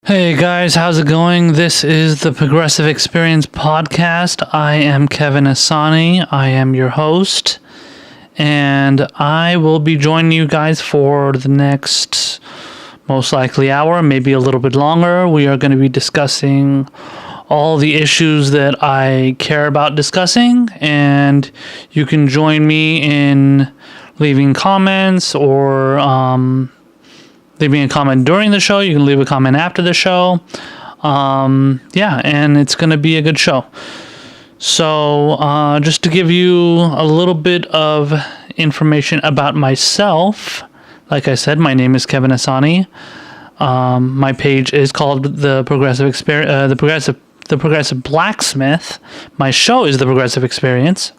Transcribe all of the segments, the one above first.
Hey guys, how's it going? This is the Progressive Experience podcast. I am Kevin Ehsani. I am your host, and I will be joining you guys for the next most likely hour, maybe a little bit longer. We are going to be discussing all the issues that I care about discussing, and you can join me in leaving comments or leaving a comment during the show. You can leave a comment after the show. And it's going to be a good show. So just to give you a little bit of information about myself, like I said, my name is Kevin Ehsani. My page is called the Progressive Experience, the Progressive Blacksmith. My show is the Progressive Experience.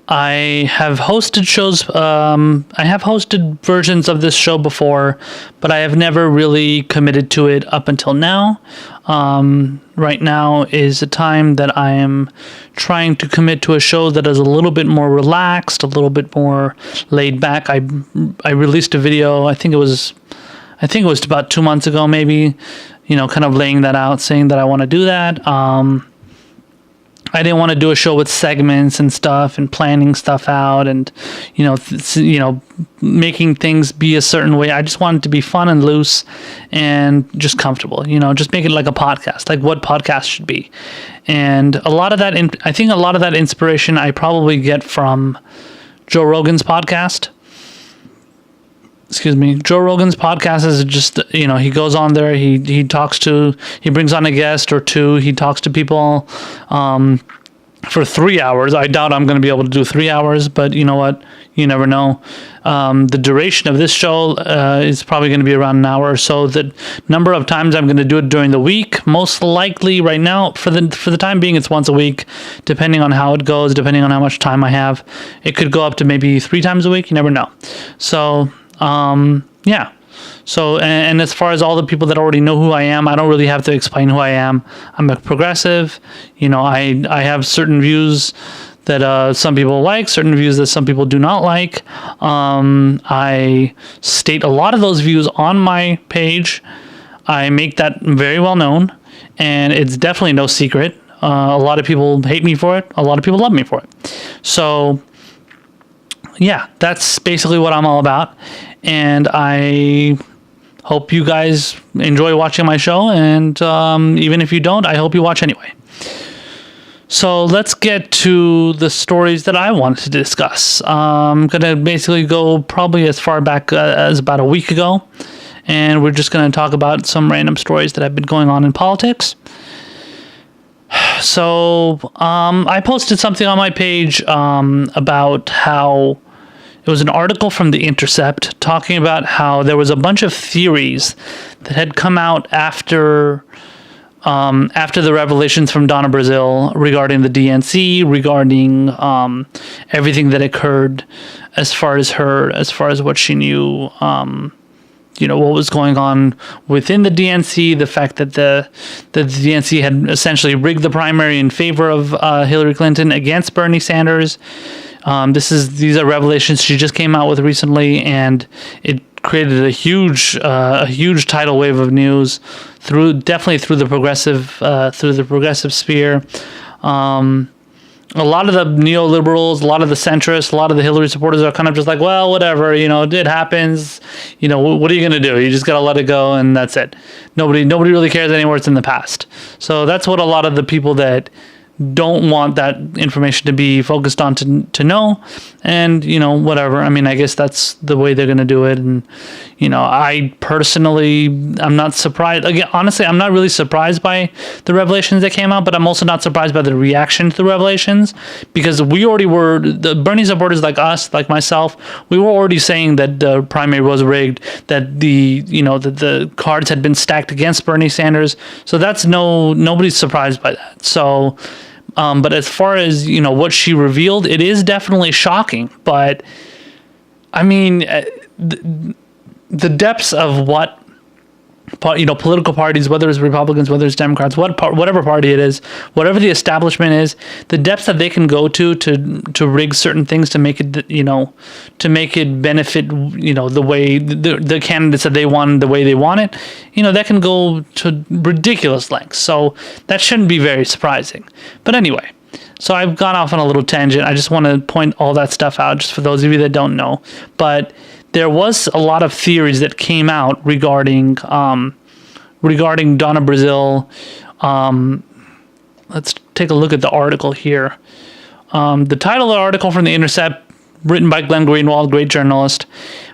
I have hosted shows. I have hosted versions of this show before, but I have never really committed to it up until now. Right now is a time that I am trying to commit to a show that is a little bit more relaxed, a little bit more laid back. I released a video. I think it was about 2 months ago, maybe. Kind of laying that out, saying that I want to do that. I didn't want to do a show with segments and stuff and planning stuff out and, making things be a certain way. I just wanted to be fun and loose and just comfortable, just make it like a podcast, like what podcast should be. And a lot of that, I think a lot of that inspiration I probably get from Joe Rogan's podcast. Joe Rogan's podcast is just, he goes on there, he brings on a guest or two, he talks to people for 3 hours. I doubt I'm going to be able to do 3 hours, but you know what? You never know. The duration of this show is probably going to be around an hour or so. The number of times I'm going to do it during the week, most likely right now, for the time being, it's once a week, depending on how it goes, depending on how much time I have. It could go up to maybe 3 times a week. You never know. So, yeah. So, and as far as all the people that already know who I am, I don't really have to explain who I am. I'm a progressive. I have certain views that some people like, certain views that some people do not like. I state a lot of those views on my page. I make that very well known, and it's definitely no secret. A lot of people hate me for it. A lot of people love me for it. So, yeah, that's basically what I'm all about. And I hope you guys enjoy watching my show. And even if you don't, I hope you watch anyway. So let's get to the stories that I wanted to discuss. I'm going to basically go probably as far back as about a week ago. And we're just going to talk about some random stories that have been going on in politics. So I posted something on my page about how it was an article from The Intercept talking about how there was a bunch of theories that had come out after the revelations from Donna Brazile regarding the DNC, regarding everything that occurred as far as what she knew, what was going on within the DNC, the fact that the DNC had essentially rigged the primary in favor of Hillary Clinton against Bernie Sanders. These are revelations she just came out with recently, and it created a huge tidal wave of news definitely through the progressive sphere. A lot of the neoliberals, a lot of the centrists, a lot of the Hillary supporters are kind of just like, well, whatever, it happens. What are you going to do? You just got to let it go, and that's it. Nobody really cares anymore. It's in the past. So that's what a lot of the people that don't want that information to be focused on to know, and whatever. I mean, I guess that's the way they're going to do it. And I personally, I'm not surprised. Again, honestly, I'm not really surprised by the revelations that came out, but I'm also not surprised by the reaction to the revelations, because we already were, the Bernie supporters like us, like myself, we were already saying that the primary was rigged, that the cards had been stacked against Bernie Sanders. So that's nobody's surprised by that. So but as far as what she revealed, it is definitely shocking. But I mean, the depths of what political parties, whether it's Republicans, whether it's Democrats, whatever party it is, whatever the establishment is, the depths that they can go to rig certain things to make it, to make it benefit, the way the candidates that they want, the way they want it, that can go to ridiculous lengths. So that shouldn't be very surprising. But anyway, so I've gone off on a little tangent. I just want to point all that stuff out, just for those of you that don't know. But there was a lot of theories that came out regarding Donna Brazile. Let's take a look at the article here. The title of the article from The Intercept, written by Glenn Greenwald, great journalist.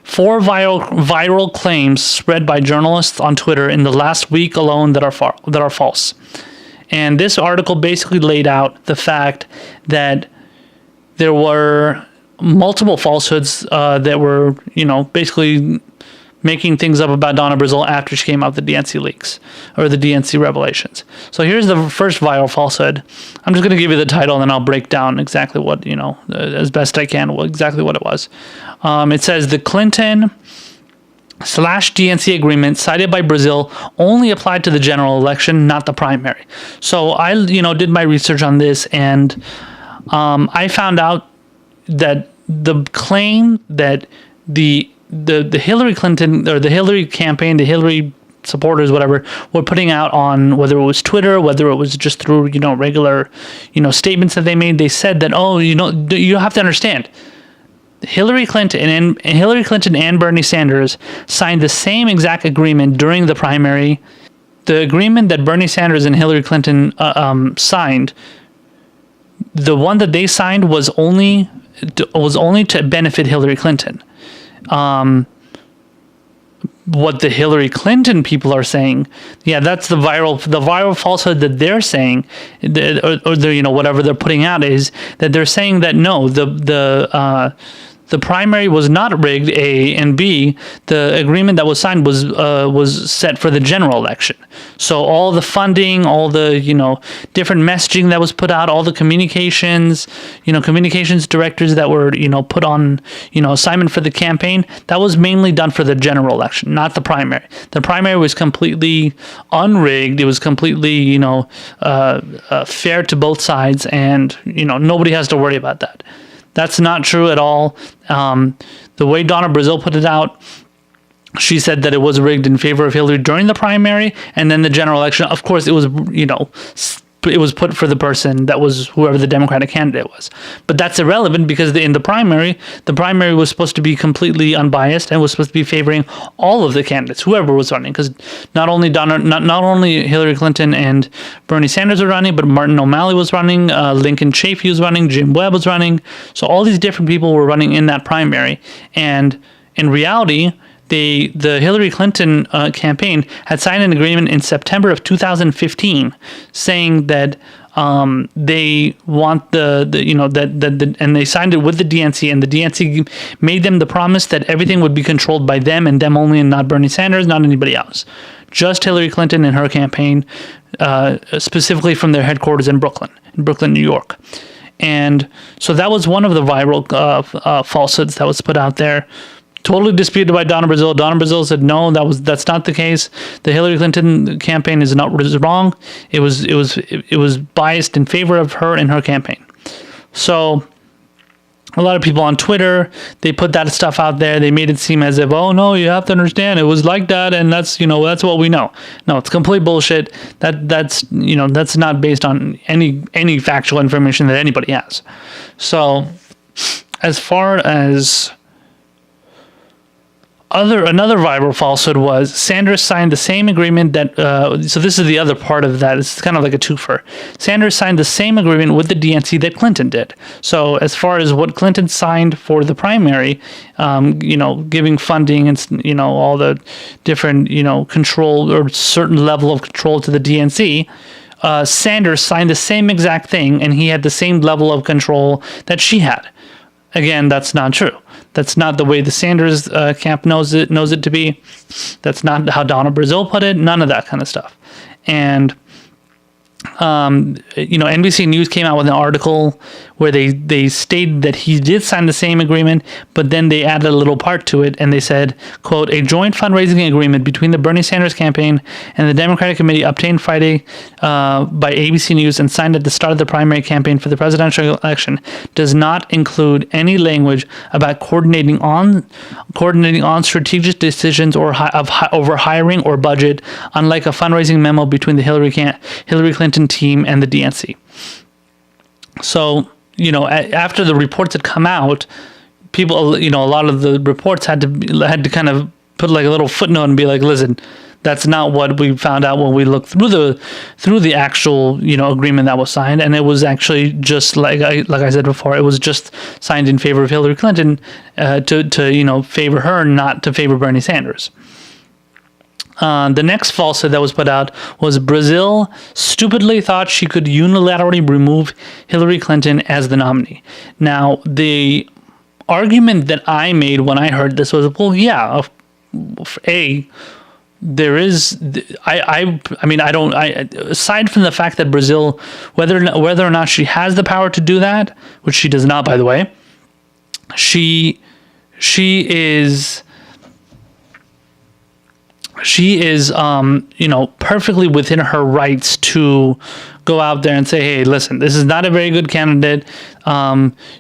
4 viral claims spread by journalists on Twitter in the last week alone that are false. And this article basically laid out the fact that there were multiple falsehoods that were, basically making things up about Donna Brazile after she came out with the DNC leaks or the DNC revelations. So here's the first viral falsehood. I'm just going to give you the title and then I'll break down exactly what, as best I can, exactly what it was. It says the Clinton/DNC agreement cited by Brazile only applied to the general election, not the primary. So I, did my research on this, and I found out that the claim that the Hillary Clinton or the Hillary campaign, the Hillary supporters, whatever, were putting out on, whether it was Twitter, whether it was just through, regular, statements that they made, they said that, you have to understand, Hillary Clinton and Bernie Sanders signed the same exact agreement during the primary. The agreement that Bernie Sanders and Hillary Clinton signed, the one that they signed was only to benefit Hillary Clinton. What the Hillary Clinton people are saying, that's the viral falsehood that they're saying, or whatever they're putting out, is that they're saying that no, the primary was not rigged, A, and B, the agreement that was signed was set for the general election. So all the funding, all the, different messaging that was put out, all the communications directors that were, put on, assignment for the campaign, that was mainly done for the general election, not the primary. The primary was completely unrigged. It was completely, fair to both sides, and, nobody has to worry about that. That's not true at all. The way Donna Brazile put it out, she said that it was rigged in favor of Hillary during the primary, and then the general election, of course, it was, it was put for the person that was whoever the Democratic candidate was. But that's irrelevant because in the primary was supposed to be completely unbiased and was supposed to be favoring all of the candidates, whoever was running. Because not only Hillary Clinton and Bernie Sanders were running, but Martin O'Malley was running, Lincoln Chafee was running, Jim Webb was running. So all these different people were running in that primary. And in reality, the Hillary Clinton campaign had signed an agreement in September of 2015 saying that they want and they signed it with the DNC, and the DNC made them the promise that everything would be controlled by them and them only, and not Bernie Sanders, not anybody else. Just Hillary Clinton and her campaign, specifically from their headquarters in Brooklyn, New York. And so that was one of the viral falsehoods that was put out there. Totally disputed by Donna Brazile. Donna Brazile said no, that's not the case. The Hillary Clinton campaign is wrong. It was biased in favor of her and her campaign. So a lot of people on Twitter, they put that stuff out there. They made it seem as if, oh no, you have to understand it was like that, and that's what we know. No, it's complete bullshit. That's not based on any factual information that anybody has. So as far as another viral falsehood was Sanders signed the same agreement that, so this is the other part of that. It's kind of like a twofer. Sanders signed the same agreement with the DNC that Clinton did. So as far as what Clinton signed for the primary, giving funding and, all the different, control or certain level of control to the DNC, Sanders signed the same exact thing, and he had the same level of control that she had. Again, that's not true. That's not the way the Sanders camp knows it to be. That's not how Donna Brazile put it. None of that kind of stuff. And NBC News came out with an article where they stated that he did sign the same agreement, but then they added a little part to it, and they said, quote, a joint fundraising agreement between the Bernie Sanders campaign and the Democratic Committee obtained Friday by ABC News and signed at the start of the primary campaign for the presidential election does not include any language about coordinating on strategic decisions or over hiring or budget, unlike a fundraising memo between the Hillary Clinton team and the DNC. So, after the reports had come out, people, a lot of the reports had to kind of put like a little footnote and be like, listen, that's not what we found out when we looked through the actual, agreement that was signed. And it was actually just like I said before, it was just signed in favor of Hillary Clinton to favor her, not to favor Bernie Sanders. The next falsehood that was put out was Brazile stupidly thought she could unilaterally remove Hillary Clinton as the nominee. Now, the argument that I made when I heard this was, well, yeah, there is, aside from the fact that Brazile, whether or not she has the power to do that, which she does not, by the way, she is perfectly within her rights to go out there and say, hey, listen, this is not a very good candidate.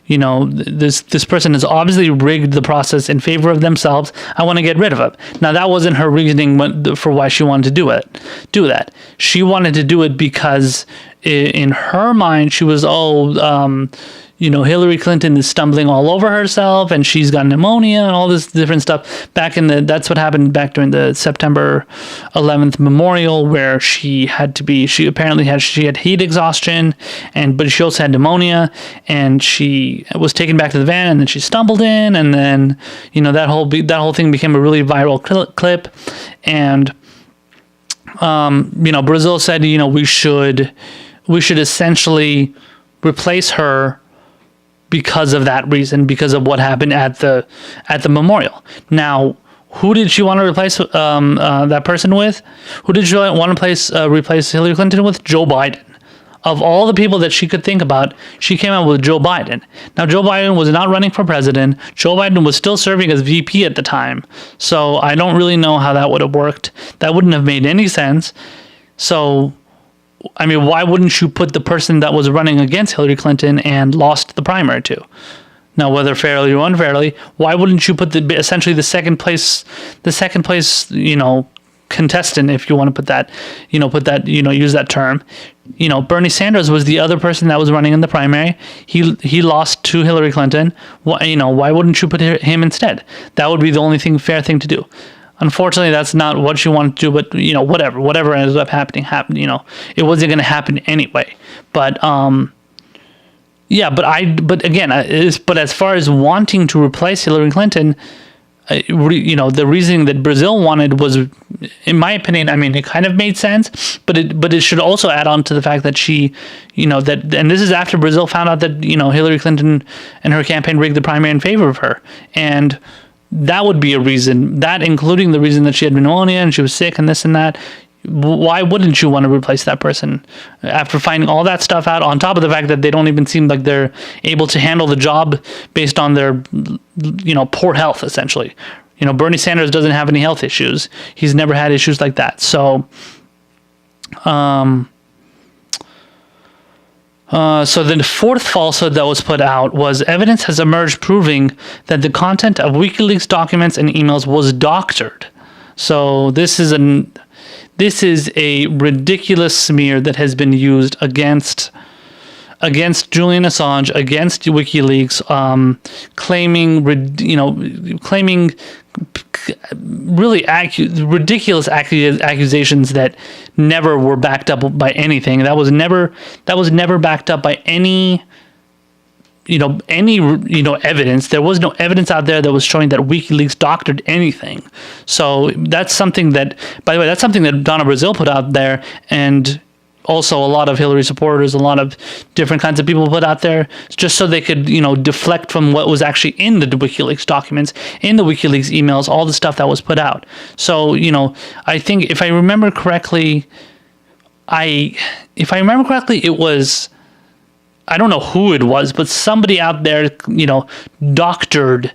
This person has obviously rigged the process in favor of themselves. I want to get rid of him. Now, that wasn't her reasoning for why she wanted to do that. She wanted to do it because in her mind, she was, Hillary Clinton is stumbling all over herself and she's got pneumonia and all this different stuff. That's what happened back during the September 11th memorial, where she had heat exhaustion, but she also had pneumonia, and she was taken back to the van, and then she stumbled in, and then, that whole thing became a really viral clip. And, Brazile said, we should essentially replace her because of that reason, because of what happened at the memorial. Now, who did she want to replace that person with? Who did she want to replace Hillary Clinton with? Joe Biden. Of all the people that she could think about, she came out with Joe Biden. Now, Joe Biden was not running for president. Joe Biden was still serving as VP at the time. So I don't really know how that would have worked. That wouldn't have made any sense. So, why wouldn't you put the person that was running against Hillary Clinton and lost the primary to? Now, whether fairly or unfairly, why wouldn't you put essentially the second place, contestant, if you want to use that term. Bernie Sanders was the other person that was running in the primary. He lost to Hillary Clinton. Why wouldn't you put him instead? That would be the only fair thing to do. Unfortunately, that's not what you want to do, but, whatever ends up happening, it wasn't going to happen anyway. But, but as far as wanting to replace Hillary Clinton, the reasoning that Brazile wanted was, in my opinion, it kind of made sense, but it should also add on to the fact that she, and this is after Brazile found out that, Hillary Clinton and her campaign rigged the primary in favor of her. And that would be a reason, that including the reason that she had pneumonia and she was sick and this and that. Why wouldn't you want to replace that person after finding all that stuff out, on top of the fact that they don't even seem like they're able to handle the job based on their, poor health, essentially. Bernie Sanders doesn't have any health issues. He's never had issues like that. So, so the fourth falsehood that was put out was evidence has emerged proving that the content of WikiLeaks documents and emails was doctored. So this is a ridiculous smear that has been used against Julian Assange, against WikiLeaks, claiming really ridiculous accusations that never were backed up by anything. That was never backed up by any evidence. There was no evidence out there that was showing that WikiLeaks doctored anything. So that's something that, by the way, that's something that Donna Brazile put out there, and also a lot of Hillary supporters, a lot of different kinds of people put out there, just so they could, deflect from what was actually in the WikiLeaks documents, in the WikiLeaks emails, all the stuff that was put out. So, I think if I remember correctly, it was I don't know who it was, but somebody out there, doctored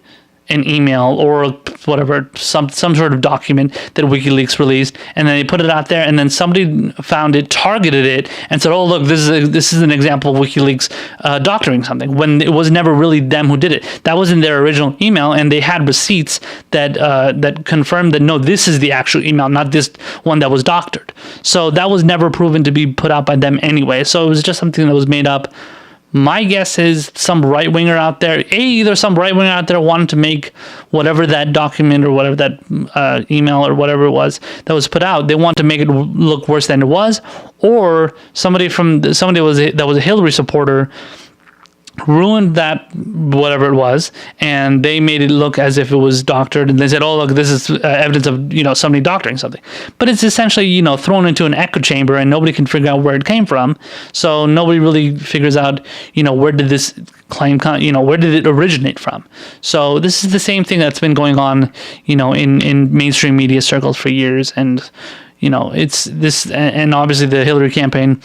an email or whatever, some sort of document that WikiLeaks released, and then they put it out there, and then somebody found it, targeted it, and said, "Oh, look, this is an example of WikiLeaks doctoring something," when it was never really them who did it. That was in their original email, and they had receipts that confirmed that no, this is the actual email, not this one that was doctored. So that was never proven to be put out by them anyway. So it was just something that was made up. My guess is some right-winger out there, either some right-winger out there wanted to make whatever that document or whatever that email or whatever it was that was put out, they want to make it look worse than it was, or somebody that was a Hillary supporter ruined that whatever it was, and they made it look as if it was doctored, and they said, "Oh, look, this is evidence of somebody doctoring something." But it's essentially thrown into an echo chamber, and nobody can figure out where it came from. So nobody really figures out where did this claim come, where did it originate from. So this is the same thing that's been going on in mainstream media circles for years, and it's this, and obviously the Hillary campaign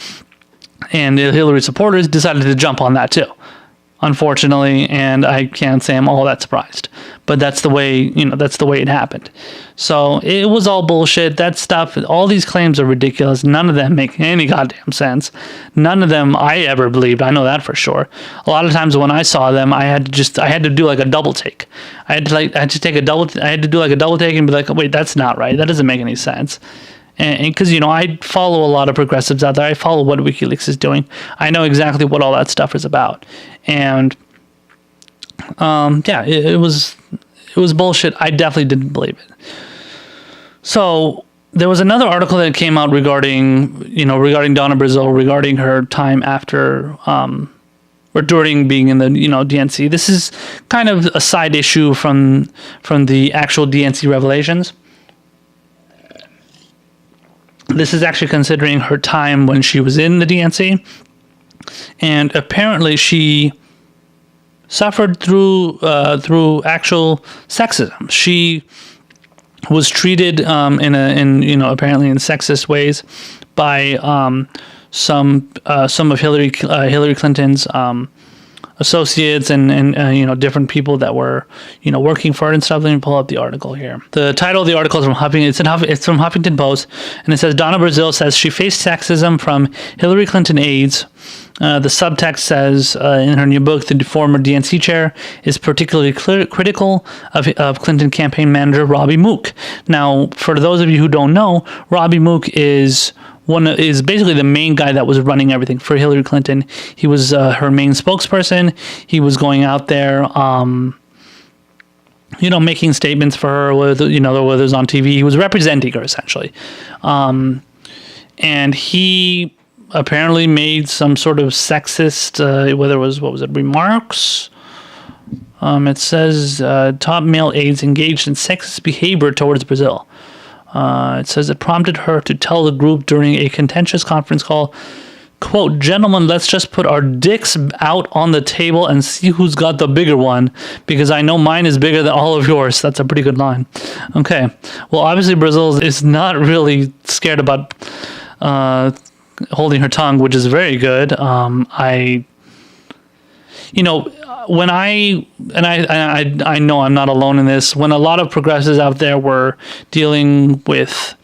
and the Hillary supporters decided to jump on that too, unfortunately, and I can't say I'm all that surprised. But that's the way, that's the way it happened. So it was all bullshit. That stuff, all these claims are ridiculous. None of them make any goddamn sense. None of them I ever believed. I know that for sure. A lot of times when I saw them, I had to do like a double take. I had to do like a double take and be like, wait, that's not right. That doesn't make any sense. And because, I follow a lot of progressives out there. I follow what WikiLeaks is doing. I know exactly what all that stuff is about. And, it was bullshit. I definitely didn't believe it. So there was another article that came out regarding Donna Brazile, regarding her time after, or during being in the, DNC. This is kind of a side issue from the actual DNC revelations. This is actually considering her time when she was in the DNC, and apparently she suffered through actual sexism. She was treated apparently in sexist ways by some of Hillary Clinton's associates and different people that were working for it and stuff. Let me pull up the article here. The title of the article is from Huffington. It's from Huffington Post, and it says Donna Brazile says she faced sexism from Hillary Clinton aides. The subtext says in her new book, the former DNC chair is particularly critical of Clinton campaign manager Robbie Mook. Now, for those of you who don't know, Robbie Mook is basically the main guy that was running everything for Hillary Clinton. He was her main spokesperson. He was going out there, making statements for her, whether it was on TV. He was representing her essentially, and he apparently made some sort of sexist, remarks. It says top male aides engaged in sexist behavior towards Brazile. It says it prompted her to tell the group during a contentious conference call, quote, "Gentlemen, let's just put our dicks out on the table and see who's got the bigger one, because I know mine is bigger than all of yours." That's a pretty good line. Okay. Well, obviously Brazile is not really scared about holding her tongue, which is very good. I know I'm not alone in this. When a lot of progressives out there were dealing with,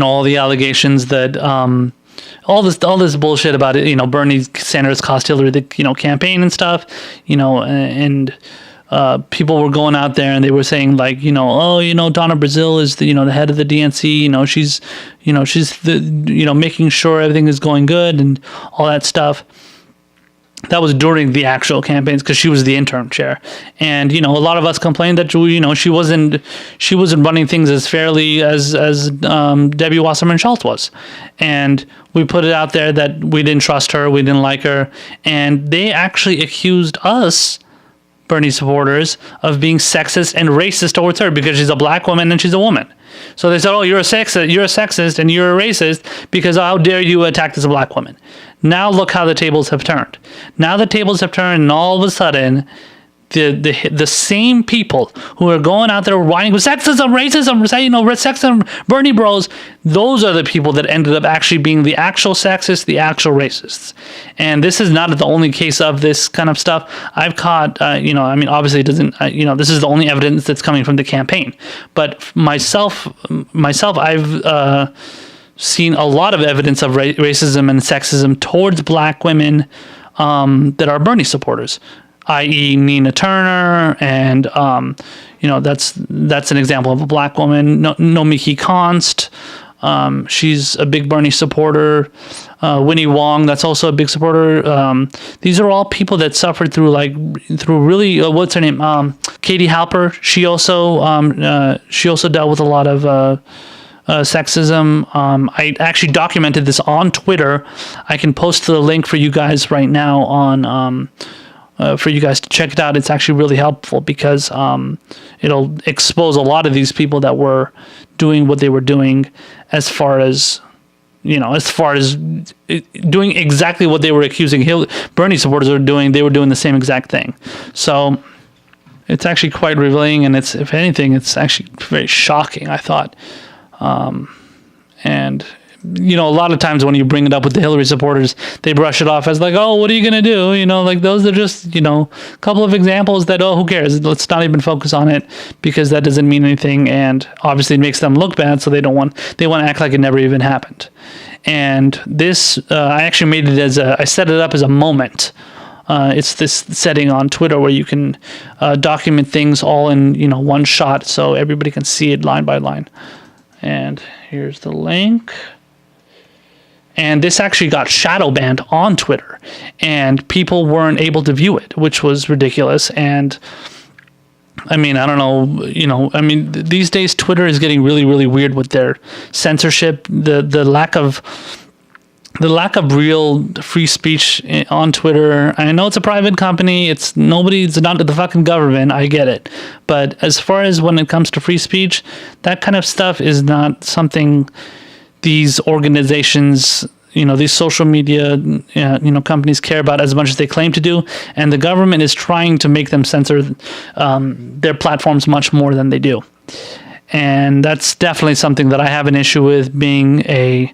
all the allegations that, all this bullshit about it, Bernie Sanders cost Hillary the, campaign and stuff, and people were going out there and they were saying like, Donna Brazile is the, the head of the DNC, she's the, making sure everything is going good and all that stuff. That was during the actual campaigns because she was the interim chair, and a lot of us complained that she wasn't running things as fairly as Debbie Wasserman Schultz was, and we put it out there that we didn't trust her, we didn't like her, and they actually accused us, Bernie supporters, of being sexist and racist towards her because she's a black woman and she's a woman. So they said, "Oh, you're a sexist and you're a racist because how dare you attack this black woman?" Now look how the tables have turned. Now the tables have turned, and all of a sudden, the same people who are going out there whining with sexism, racism, sexism, Bernie bros, those are the people that ended up actually being the actual sexists, the actual racists. And this is not the only case of this kind of stuff. I've caught, obviously it doesn't, this is the only evidence that's coming from the campaign. But myself, I've seen a lot of evidence of racism and sexism towards black women that are Bernie supporters, i.e. Nina Turner, and that's an example of a black woman. Nomiki Konst, she's a big Bernie supporter. Winnie Wong, that's also a big supporter. These are all people that suffered through really what's her name? Katie Halper. She also dealt with a lot of sexism. I actually documented this on Twitter. I can post the link for you guys right now on for you guys to check it out. It's actually really helpful because it'll expose a lot of these people that were doing what they were doing, as far as doing exactly what they were accusing Bernie supporters of doing. They were doing the same exact thing. So it's actually quite revealing, and if anything, it's actually very shocking, I thought. And a lot of times when you bring it up with the Hillary supporters, they brush it off as like, oh, what are you going to do? Those are just, a couple of examples that, oh, who cares? Let's not even focus on it because that doesn't mean anything. And obviously it makes them look bad. So they want to act like it never even happened. And this, I actually made it I set it up as a moment. It's this setting on Twitter where you can document things all in, one shot so everybody can see it line by line. And here's the link. And this actually got shadow banned on Twitter, and people weren't able to view it, which was ridiculous. And I don't know, these days Twitter is getting really, really weird with their censorship, the lack of real free speech on Twitter. I know it's a private company. It's not the fucking government. I get it. But as far as when it comes to free speech, that kind of stuff is not something these organizations, these social media, companies care about as much as they claim to do. And the government is trying to make them censor their platforms much more than they do. And that's definitely something that I have an issue with, being a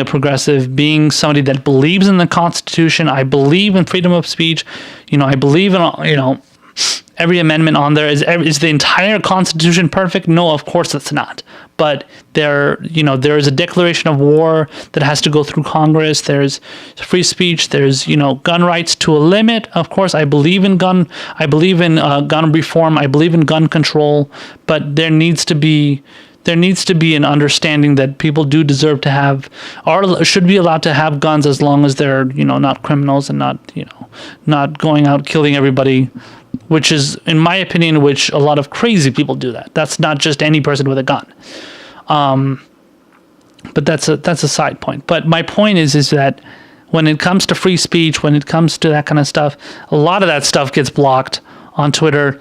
progressive, being somebody that believes in the Constitution. I believe in freedom of speech. I believe in, every amendment on there. Is the entire Constitution perfect? No, of course it's not. But there is a declaration of war that has to go through Congress. There's free speech. There's, gun rights to a limit. Of course, I believe in gun reform. I believe in gun control. But there needs to be an understanding that people do deserve to have, or should be allowed to have guns, as long as they're, not criminals and not going out killing everybody, which is, in my opinion, which a lot of crazy people do that. That's not just any person with a gun. But that's a side point. But my point is that when it comes to free speech, when it comes to that kind of stuff, a lot of that stuff gets blocked on Twitter.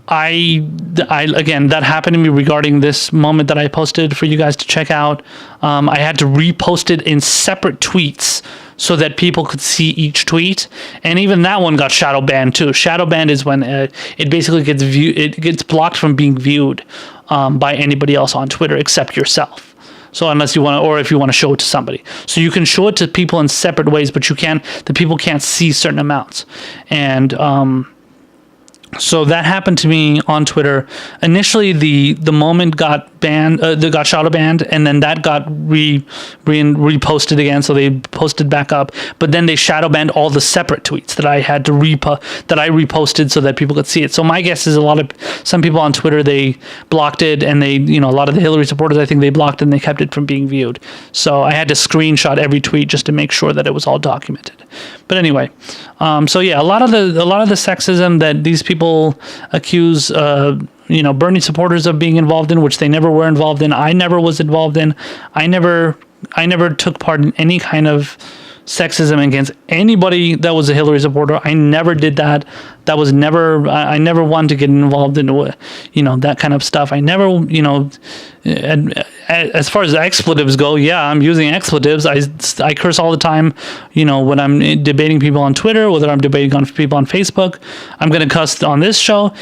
Again, that happened to me regarding this moment that I posted for you guys to check out. I had to repost it in separate tweets so that people could see each tweet, and even that one got shadow banned too. Shadow banned is when it basically gets it gets blocked from being viewed by anybody else on Twitter except yourself. So unless you want to, or if you want to show it to somebody, so you can show it to people in separate ways, but the people can't see certain amounts. And so that happened to me on Twitter. Initially, the moment got banned, got shadow banned, and then that got reposted again. So they posted back up, but then they shadow banned all the separate tweets that I had to that I reposted so that people could see it. So my guess is some people on Twitter, they blocked it, and they, a lot of the Hillary supporters, I think they blocked it and they kept it from being viewed. So I had to screenshot every tweet just to make sure that it was all documented. But anyway, so yeah, a lot of the sexism that these people accuse Bernie supporters of being involved in, which they never were involved in. I never was involved in. I never took part in any kind of sexism against anybody that was a Hillary supporter. I never did that. That was never, I never wanted to get involved in, that kind of stuff. I never, as far as expletives go, yeah, I'm using expletives. I curse all the time, when I'm debating people on Twitter, whether I'm debating on people on Facebook. I'm going to cuss on this show.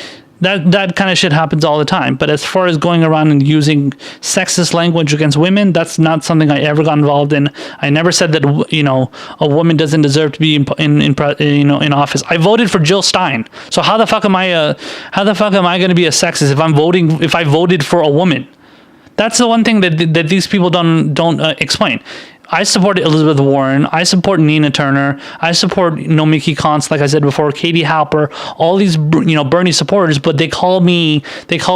That kind of shit happens all the time. But as far as going around and using sexist language against women, that's not something I ever got involved in. I never said that a woman doesn't deserve to be in office. I voted for Jill Stein. So how the fuck am I going to be a sexist if I voted for a woman? That's the one thing that these people don't explain. I support Elizabeth Warren. I support Nina Turner. I support Nomiki Konst, like I said before, Katie Halper, all these Bernie supporters, but they call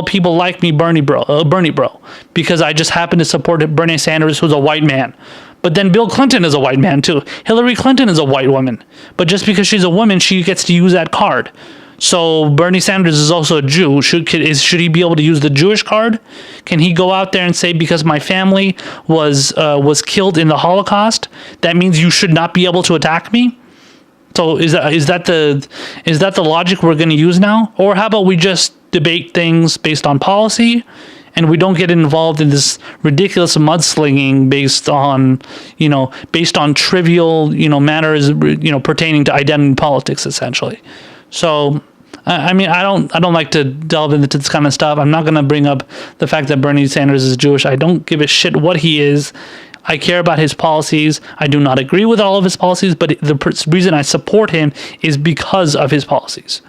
people like me Bernie bro, because I just happen to support Bernie Sanders, who's a white man. But then Bill Clinton is a white man too. Hillary Clinton is a white woman, but just because she's a woman, she gets to use that card. So Bernie Sanders is also a Jew. Should he be able to use the Jewish card? Can he go out there and say, because my family was killed in the Holocaust, that means you should not be able to attack me? So is that the logic we're going to use now? Or how about we just debate things based on policy, and we don't get involved in this ridiculous mudslinging based on trivial matters pertaining to identity politics, essentially. So, I mean, I don't like to delve into this kind of stuff. I'm not going to bring up the fact that Bernie Sanders is Jewish. I don't give a shit what he is. I care about his policies. I do not agree with all of his policies, but the reason I support him is because of his policies.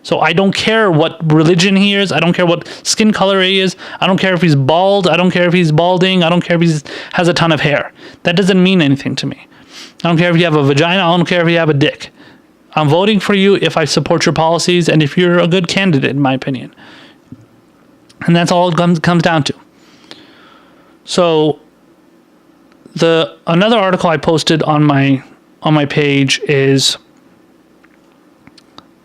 So I don't care what religion he is. I don't care what skin color he is. I don't care if he's bald. I don't care if he's balding. I don't care if he has a ton of hair. That doesn't mean anything to me. I don't care if you have a vagina. I don't care if you have a dick. I'm voting for you if I support your policies and if you're a good candidate, in my opinion. And that's all it comes down to. So another article I posted on my page is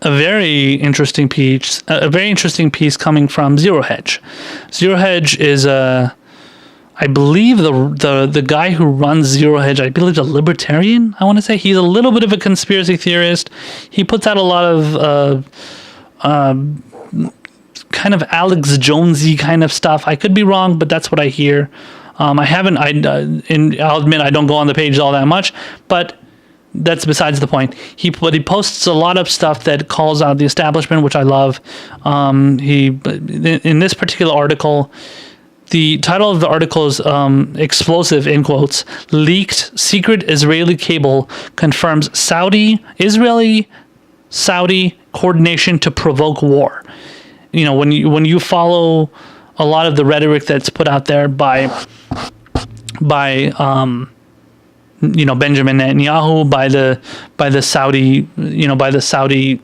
a very interesting piece coming from Zero Hedge. Zero Hedge is I believe the guy who runs Zero Hedge, I believe, a libertarian. I want to say he's a little bit of a conspiracy theorist. He puts out a lot of kind of Alex Jonesy kind of stuff. I could be wrong, but that's what I hear. I'll admit I don't go on the page all that much, but that's besides the point. He posts a lot of stuff that calls out the establishment, which I love. In this particular article, the title of the article is explosive, in quotes, leaked secret Israeli cable confirms Israeli-Saudi coordination to provoke war. When you follow a lot of the rhetoric that's put out there by Benjamin Netanyahu, by the Saudi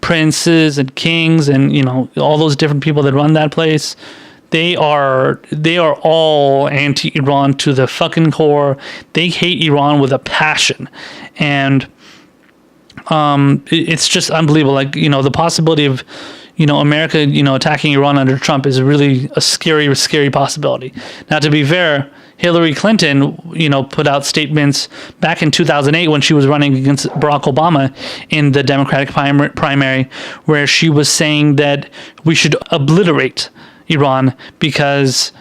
princes and kings and all those different people that run that place. They are all anti-Iran to the fucking core. They hate Iran with a passion, and it's just unbelievable. Like the possibility of America attacking Iran under Trump is really a scary possibility. Now, to be fair, Hillary Clinton put out statements back in 2008 when she was running against Barack Obama in the Democratic primary, where she was saying that we should obliterate Iran because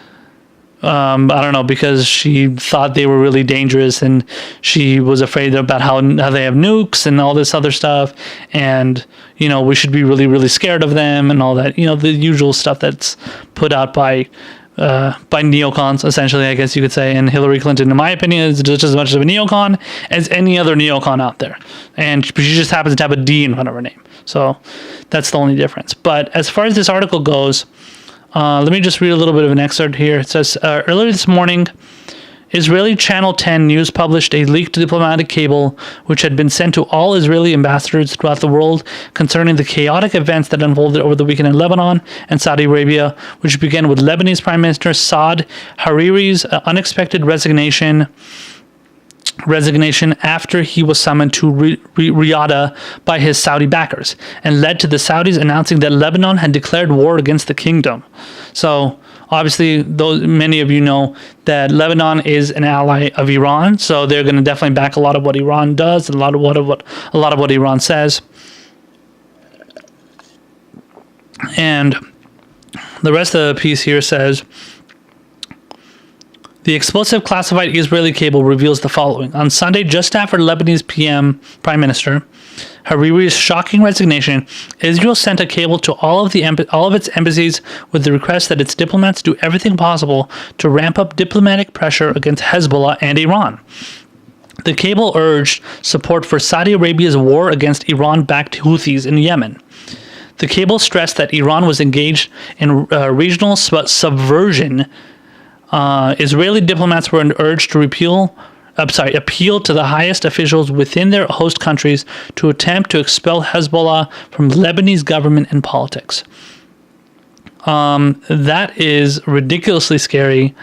because she thought they were really dangerous, and she was afraid about how they have nukes and all this other stuff, and we should be really, really scared of them and all that, the usual stuff that's put out by neocons, essentially, I guess you could say. And Hillary Clinton, in my opinion, is just as much of a neocon as any other neocon out there, and she just happens to have a D in front of her name, so that's the only difference. But as far as this article goes, let me just read a little bit of an excerpt here. It says, earlier this morning, Israeli Channel 10 News published a leaked diplomatic cable which had been sent to all Israeli ambassadors throughout the world concerning the chaotic events that unfolded over the weekend in Lebanon and Saudi Arabia, which began with Lebanese Prime Minister Saad Hariri's unexpected resignation after he was summoned to Riyadh by his Saudi backers, and led to the Saudis announcing that Lebanon had declared war against the kingdom. So Obviously, many of you know that Lebanon is an ally of Iran, so they're going to definitely back a lot of what Iran does and a lot of what Iran says. And the rest of the piece here says, the explosive classified Israeli cable reveals the following. On Sunday, just after Lebanese Prime Minister Hariri's shocking resignation, Israel sent a cable to all of its embassies with the request that its diplomats do everything possible to ramp up diplomatic pressure against Hezbollah and Iran. The cable urged support for Saudi Arabia's war against Iran-backed Houthis in Yemen. The cable stressed that Iran was engaged in regional subversion. Israeli diplomats were urged to appeal to the highest officials within their host countries to attempt to expel Hezbollah from the Lebanese government and politics. That is ridiculously scary.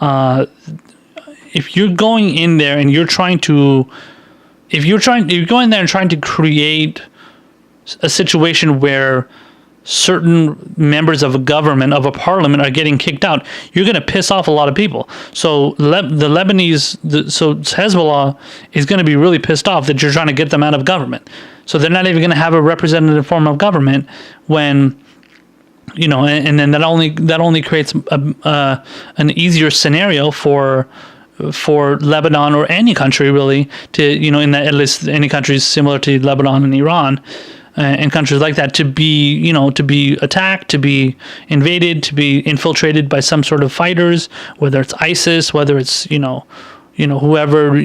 If you're going in there and you're going there and trying to create a situation where certain members of a government, of a parliament, are getting kicked out, you're going to piss off a lot of people. So Hezbollah is going to be really pissed off that you're trying to get them out of government. So they're not even going to have a representative form of government when, and then that only creates an easier scenario for Lebanon or any country really to, in that, at least any countries similar to Lebanon and Iran, and countries like that, to be attacked, to be invaded, to be infiltrated by some sort of fighters, whether it's ISIS, whether it's whoever,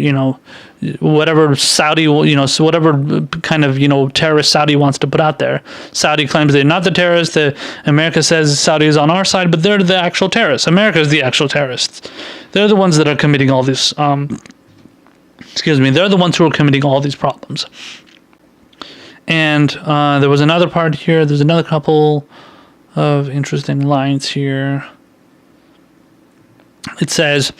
whatever Saudi, so whatever kind of terrorist Saudi wants to put out there. Saudi claims they're not the terrorists. America says Saudi is on our side, but they're the actual terrorists. America is the actual terrorists. They're the ones that are committing all these. They're the ones who are committing all these problems. And there was another part here. There's another couple of interesting lines here. It says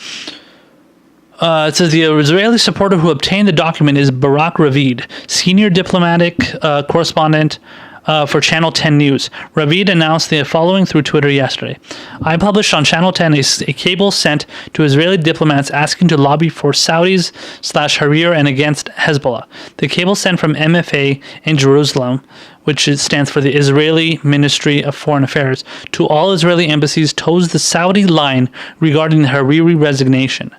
the Israeli supporter who obtained the document is Barak Ravid, senior diplomatic correspondent for Channel 10 News. Ravid announced the following through Twitter yesterday. I published on Channel 10 a cable sent to Israeli diplomats asking to lobby for Saudis/Harir and against Hezbollah. The cable sent from MFA in Jerusalem, which stands for the Israeli Ministry of Foreign Affairs, to all Israeli embassies toes the Saudi line regarding the Hariri resignation.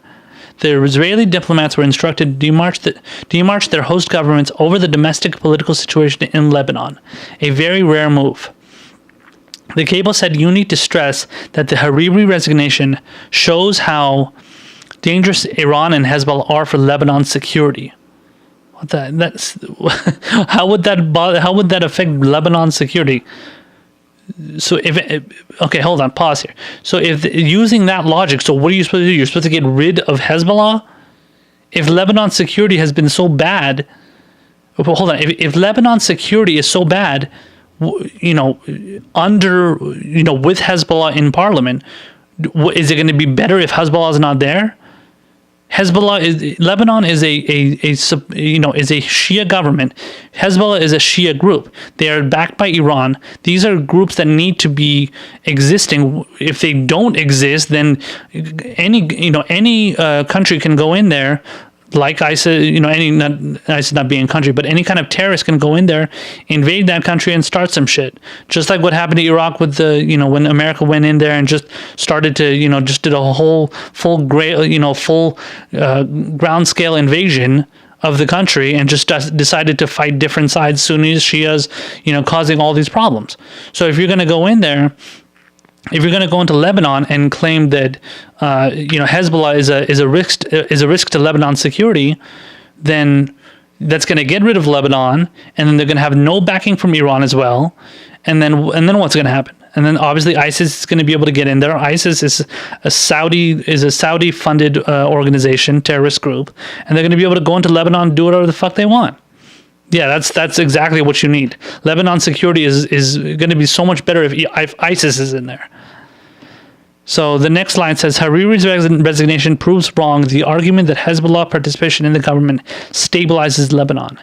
The Israeli diplomats were instructed to demarch their host governments over the domestic political situation in Lebanon, a very rare move. The cable said you need to stress that the Hariri resignation shows how dangerous Iran and Hezbollah are for Lebanon's security. How would that affect Lebanon's security? So hold on, pause here. So if using that logic, so what are you supposed to do? You're supposed to get rid of Hezbollah? If Lebanon's security has been so bad, hold on. If Lebanon's security is so bad, with Hezbollah in parliament, is it going to be better if Hezbollah is not there? Lebanon is a Shia government. Hezbollah is a Shia group. They are backed by Iran. These are groups that need to be existing. If they don't exist, then any country can go in there, like ISIS, ISIS not being a country, but any kind of terrorist can go in there, invade that country, and start some shit. Just like what happened to Iraq with when America went in there and just started to, just did a whole full ground scale invasion of the country and just decided to fight different sides, Sunnis, Shias, causing all these problems. So if you're going to go in there, if you're going to go into Lebanon and claim that Hezbollah is a risk to Lebanon's security, then that's going to get rid of Lebanon, and then they're going to have no backing from Iran as well, and then what's going to happen? And then obviously ISIS is going to be able to get in there. ISIS is a Saudi funded organization, terrorist group, and they're going to be able to go into Lebanon and do whatever the fuck they want. Yeah, that's exactly what you need. Lebanon's security is going to be so much better if ISIS is in there. So the next line says, Hariri's resignation proves wrong the argument that Hezbollah participation in the government stabilizes Lebanon.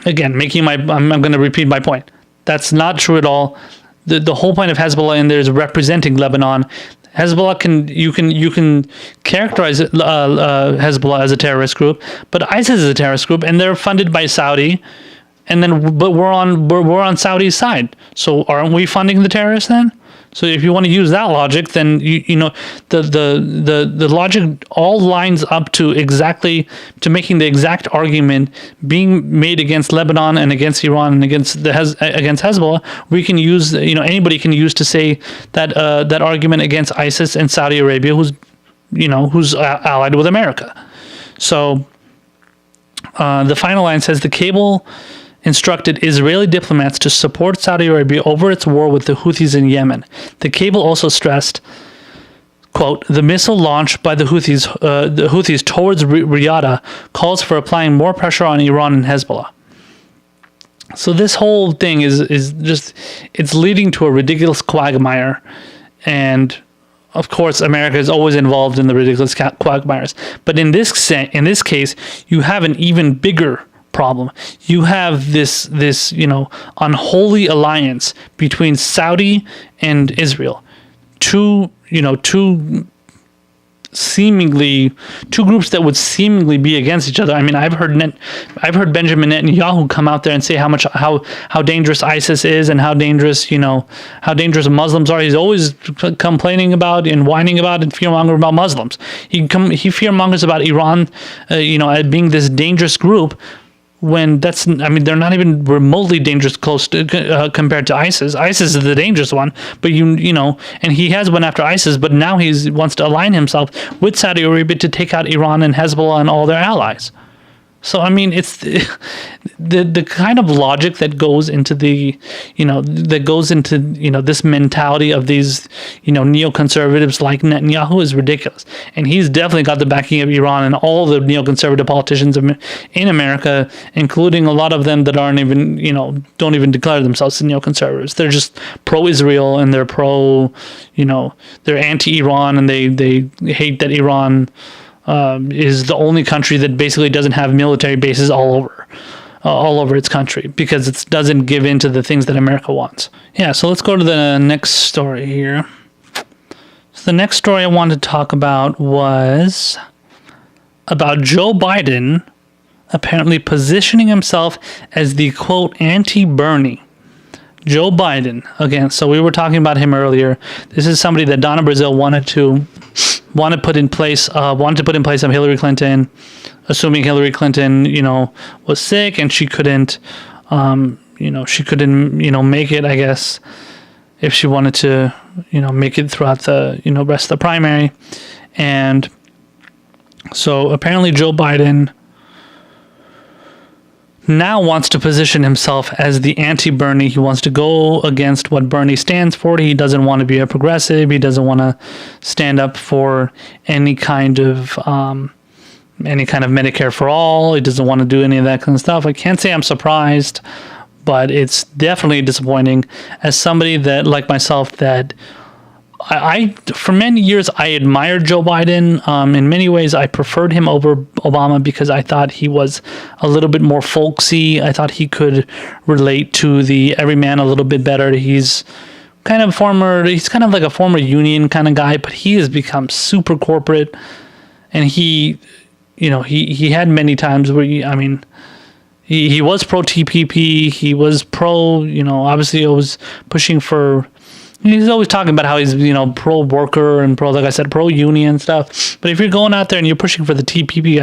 Again, I'm going to repeat my point. That's not true at all. the whole point of Hezbollah in there is representing Lebanon. Hezbollah you can characterize Hezbollah as a terrorist group, but ISIS is a terrorist group, and they're funded by Saudi. And then, but we're on Saudi's side. So aren't we funding the terrorists then? So if you want to use that logic, then you know the logic all lines up to making the exact argument being made against Lebanon and against Iran and against Hezbollah. We can use, anybody can use to say that that argument against ISIS and Saudi Arabia, who's allied with America. So the final line says the cable instructed Israeli diplomats to support Saudi Arabia over its war with the Houthis in Yemen. The cable also stressed, quote, the missile launched by the Houthis towards Riyadh calls for applying more pressure on Iran and Hezbollah. So this whole thing is just, it's leading to a ridiculous quagmire, and of course, America is always involved in the ridiculous quagmires. But in this case, you have an even bigger problem. You have this unholy alliance between Saudi and Israel. Two groups that would seemingly be against each other. I mean, I've heard Benjamin Netanyahu come out there and say how dangerous ISIS is and how dangerous Muslims are. He's always complaining about and whining about and fearmongering about Muslims. He fearmongers about Iran, being this dangerous group, when they're not even remotely dangerous close to compared to ISIS. ISIS is the dangerous one, but and he has went after ISIS, but now he wants to align himself with Saudi Arabia to take out Iran and Hezbollah and all their allies. So I mean, it's the kind of logic that goes into this mentality of these neoconservatives like Netanyahu is ridiculous, and he's definitely got the backing of Iran and all the neoconservative politicians in America, including a lot of them that aren't even don't even declare themselves as neoconservatives. They're just pro-Israel and they're they're anti-Iran, and they hate that Iran is the only country that basically doesn't have military bases all over its country, because it doesn't give in to the things that America wants. Yeah, so let's go to the next story here. So the next story I wanted to talk about was about Joe Biden apparently positioning himself as the, quote, anti-Bernie. Joe Biden, again, so we were talking about him earlier. This is somebody that Donna Brazile wanted to put in place of Hillary Clinton, assuming Hillary Clinton, was sick and she couldn't make it, I guess, if she wanted to, make it throughout the, rest of the primary. And so apparently Joe Biden now wants to position himself as the anti-Bernie. He wants to go against what Bernie stands for. He doesn't want to be a progressive. He doesn't want to stand up for any kind of Medicare for all. He doesn't want to do any of that kind of stuff. I can't say I'm surprised, but it's definitely disappointing as somebody that, like myself, that I for many years, I admired Joe Biden. In many ways, I preferred him over Obama because I thought he was a little bit more folksy. I thought he could relate to the everyman a little bit better. He's kind of like a former union kind of guy, but he has become super corporate. And he had many times where he was pro TPP. He was pro, obviously, he was pushing for. He's always talking about how he's, pro worker and pro, like I said, pro union stuff. But if you're going out there and you're pushing for the TPP,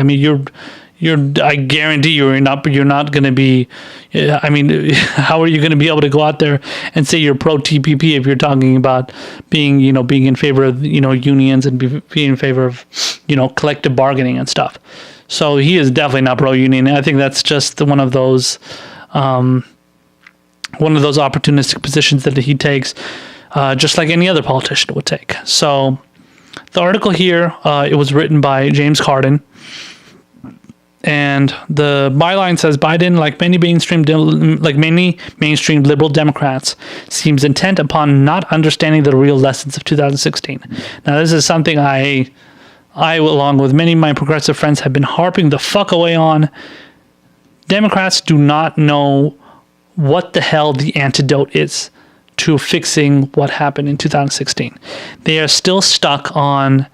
I guarantee you're not going to be. How are you going to be able to go out there and say you're pro TPP if you're talking about being in favor of unions and being in favor of collective bargaining and stuff? So he is definitely not pro union. I think that's just one of those opportunistic positions that he takes. Just like any other politician would take. So the article here, it was written by James Carden. And the byline says, Biden, like many mainstream liberal Democrats, seems intent upon not understanding the real lessons of 2016. Now, this is something I, along with many of my progressive friends, have been harping the fuck away on. Democrats do not know what the hell the antidote is to fixing what happened in 2016. They are still stuck on,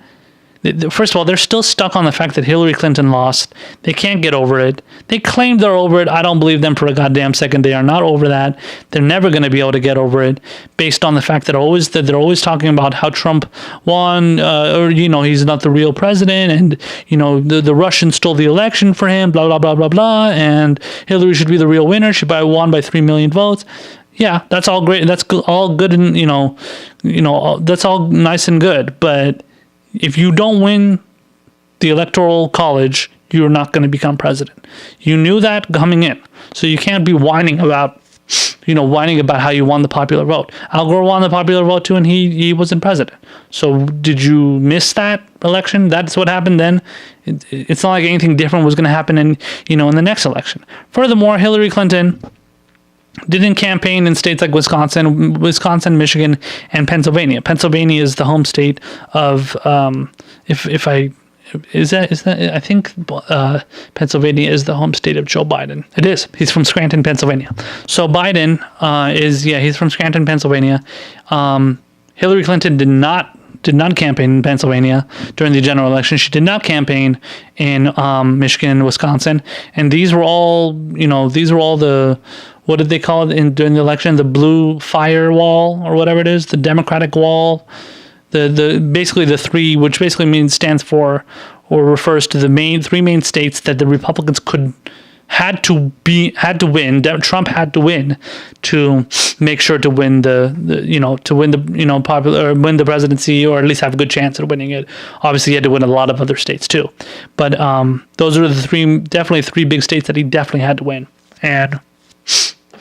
first of all, they're still stuck on the fact that Hillary Clinton lost. They can't get over it. They claim they're over it. I don't believe them for a goddamn second. They are not over that. They're never going to be able to get over it, based on the fact that they're always talking about how Trump won, or he's not the real president, and the Russians stole the election for him, blah blah blah blah blah, and Hillary should be the real winner. She won by 3 million votes. Yeah, that's all great. That's all good, and that's all nice and good, but if you don't win the Electoral College, you're not going to become president. You knew that coming in. So you can't be whining about how you won the popular vote. Al Gore won the popular vote too, and he wasn't president. So did you miss that election? That's what happened then. It's not like anything different was going to happen in the next election. Furthermore, Hillary Clinton didn't campaign in states like Wisconsin, Michigan, and Pennsylvania. Pennsylvania is the home state of I think Pennsylvania is the home state of Joe Biden. It is. He's from Scranton, Pennsylvania. So Biden he's from Scranton, Pennsylvania. Hillary Clinton did not campaign in Pennsylvania during the general election. She did not campaign in Michigan and Wisconsin. And these were all the, what did they call it during the election? The blue firewall or whatever it is, the Democratic wall. Basically the three, which basically stands for or refers to the three main states that the Republicans had to win. Trump had to win to make sure to win win the presidency, or at least have a good chance at winning it. Obviously, he had to win a lot of other states too, but those are definitely three big states that he definitely had to win. And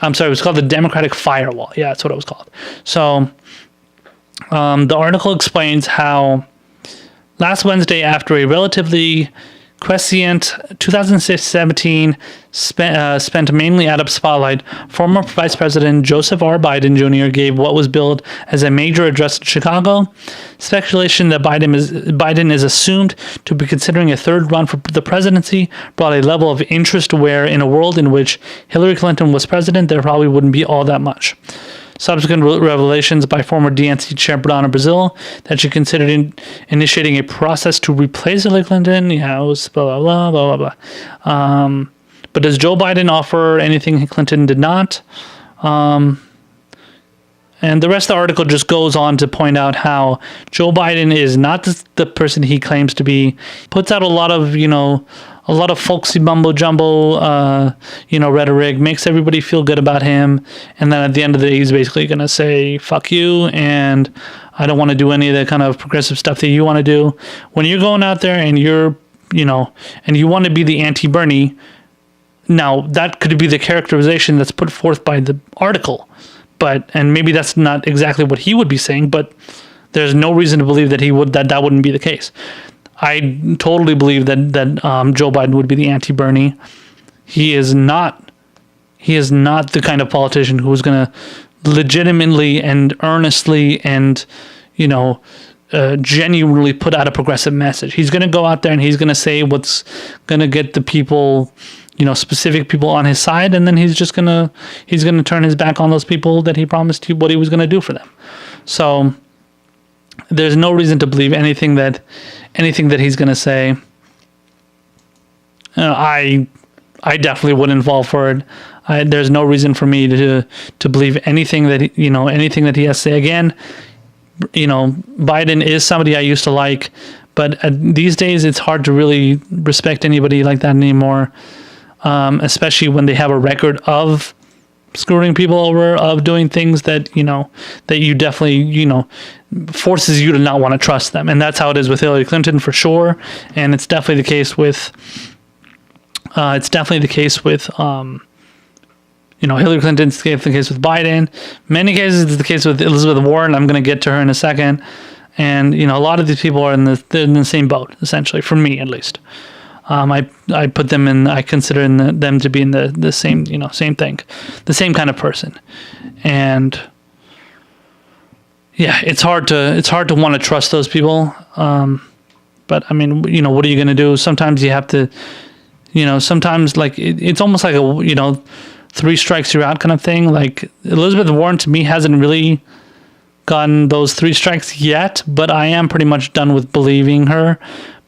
I'm sorry, it was called the Democratic Firewall. Yeah, that's what it was called. So the article explains how last Wednesday, after a relatively quiescent 2017 spent mainly out of spotlight, former Vice President Joseph R. Biden Jr. gave what was billed as a major address in Chicago. Speculation that Biden is assumed to be considering a third run for the presidency brought a level of interest where, in a world in which Hillary Clinton was president, there probably wouldn't be all that much. Subsequent revelations by former DNC Chair Donna Brazile that she considered initiating a process to replace Hillary Clinton. Yeah, it was blah, blah, blah, blah, blah. But does Joe Biden offer anything Clinton did not? And the rest of the article just goes on to point out how Joe Biden is not the person he claims to be. Puts out a lot of folksy mumbo jumbo, rhetoric, makes everybody feel good about him. And then at the end of the day, he's basically going to say, fuck you. And I don't want to do any of the kind of progressive stuff that you want to do. When you're going out there and you're, and you want to be the anti-Bernie, now that could be the characterization that's put forth by the article. And maybe that's not exactly what he would be saying, but there's no reason to believe that that wouldn't be the case. I totally believe that Joe Biden would be the anti-Bernie. He is not the kind of politician who is going to legitimately and earnestly and genuinely put out a progressive message. He's going to go out there and he's going to say what's going to get the people, specific people on his side, and then he's going to turn his back on those people that he promised what he was going to do for them. So there's no reason to believe anything that he's going to say. I definitely wouldn't fall for it. There's no reason for me to believe anything that anything that he has to say. Again, Biden is somebody I used to like, but these days it's hard to really respect anybody like that anymore, especially when they have a record of screwing people over, of doing things that that you definitely forces you to not want to trust them. And that's how it is with Hillary Clinton for sure, and it's definitely the case with Hillary Clinton's the case with Biden. Many cases it's the case with Elizabeth Warren. I'm going to get to her in a second. And a lot of these people are in the same boat, essentially, for me at least. I put them in. I consider them to be in the same same thing, the same kind of person, and yeah, it's hard to want to trust those people. But I mean, what are you going to do? Sometimes you have to, sometimes like it's almost like three strikes you're out kind of thing. Like Elizabeth Warren to me hasn't really gotten those three strikes yet, but I am pretty much done with believing her.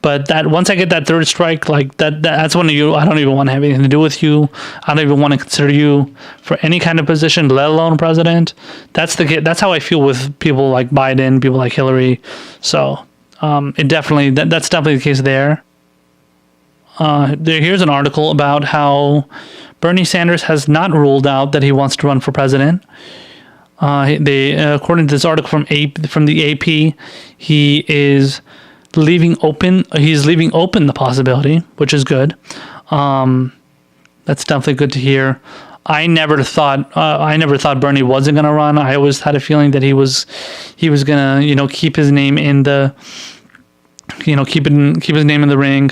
But that once I get that third strike, like that's when I don't even want to have anything to do with you. I don't even want to consider you for any kind of position, let alone president. That's how I feel with people like Biden, people like Hillary. So that's definitely the case there. Here's an article about how Bernie Sanders has not ruled out that he wants to run for president. According to this article from the AP, he's leaving open the possibility, which is good. That's definitely good to hear. I never thought Bernie wasn't going to run. I always had a feeling that he was going to, keep his name in the, keep his name in the ring.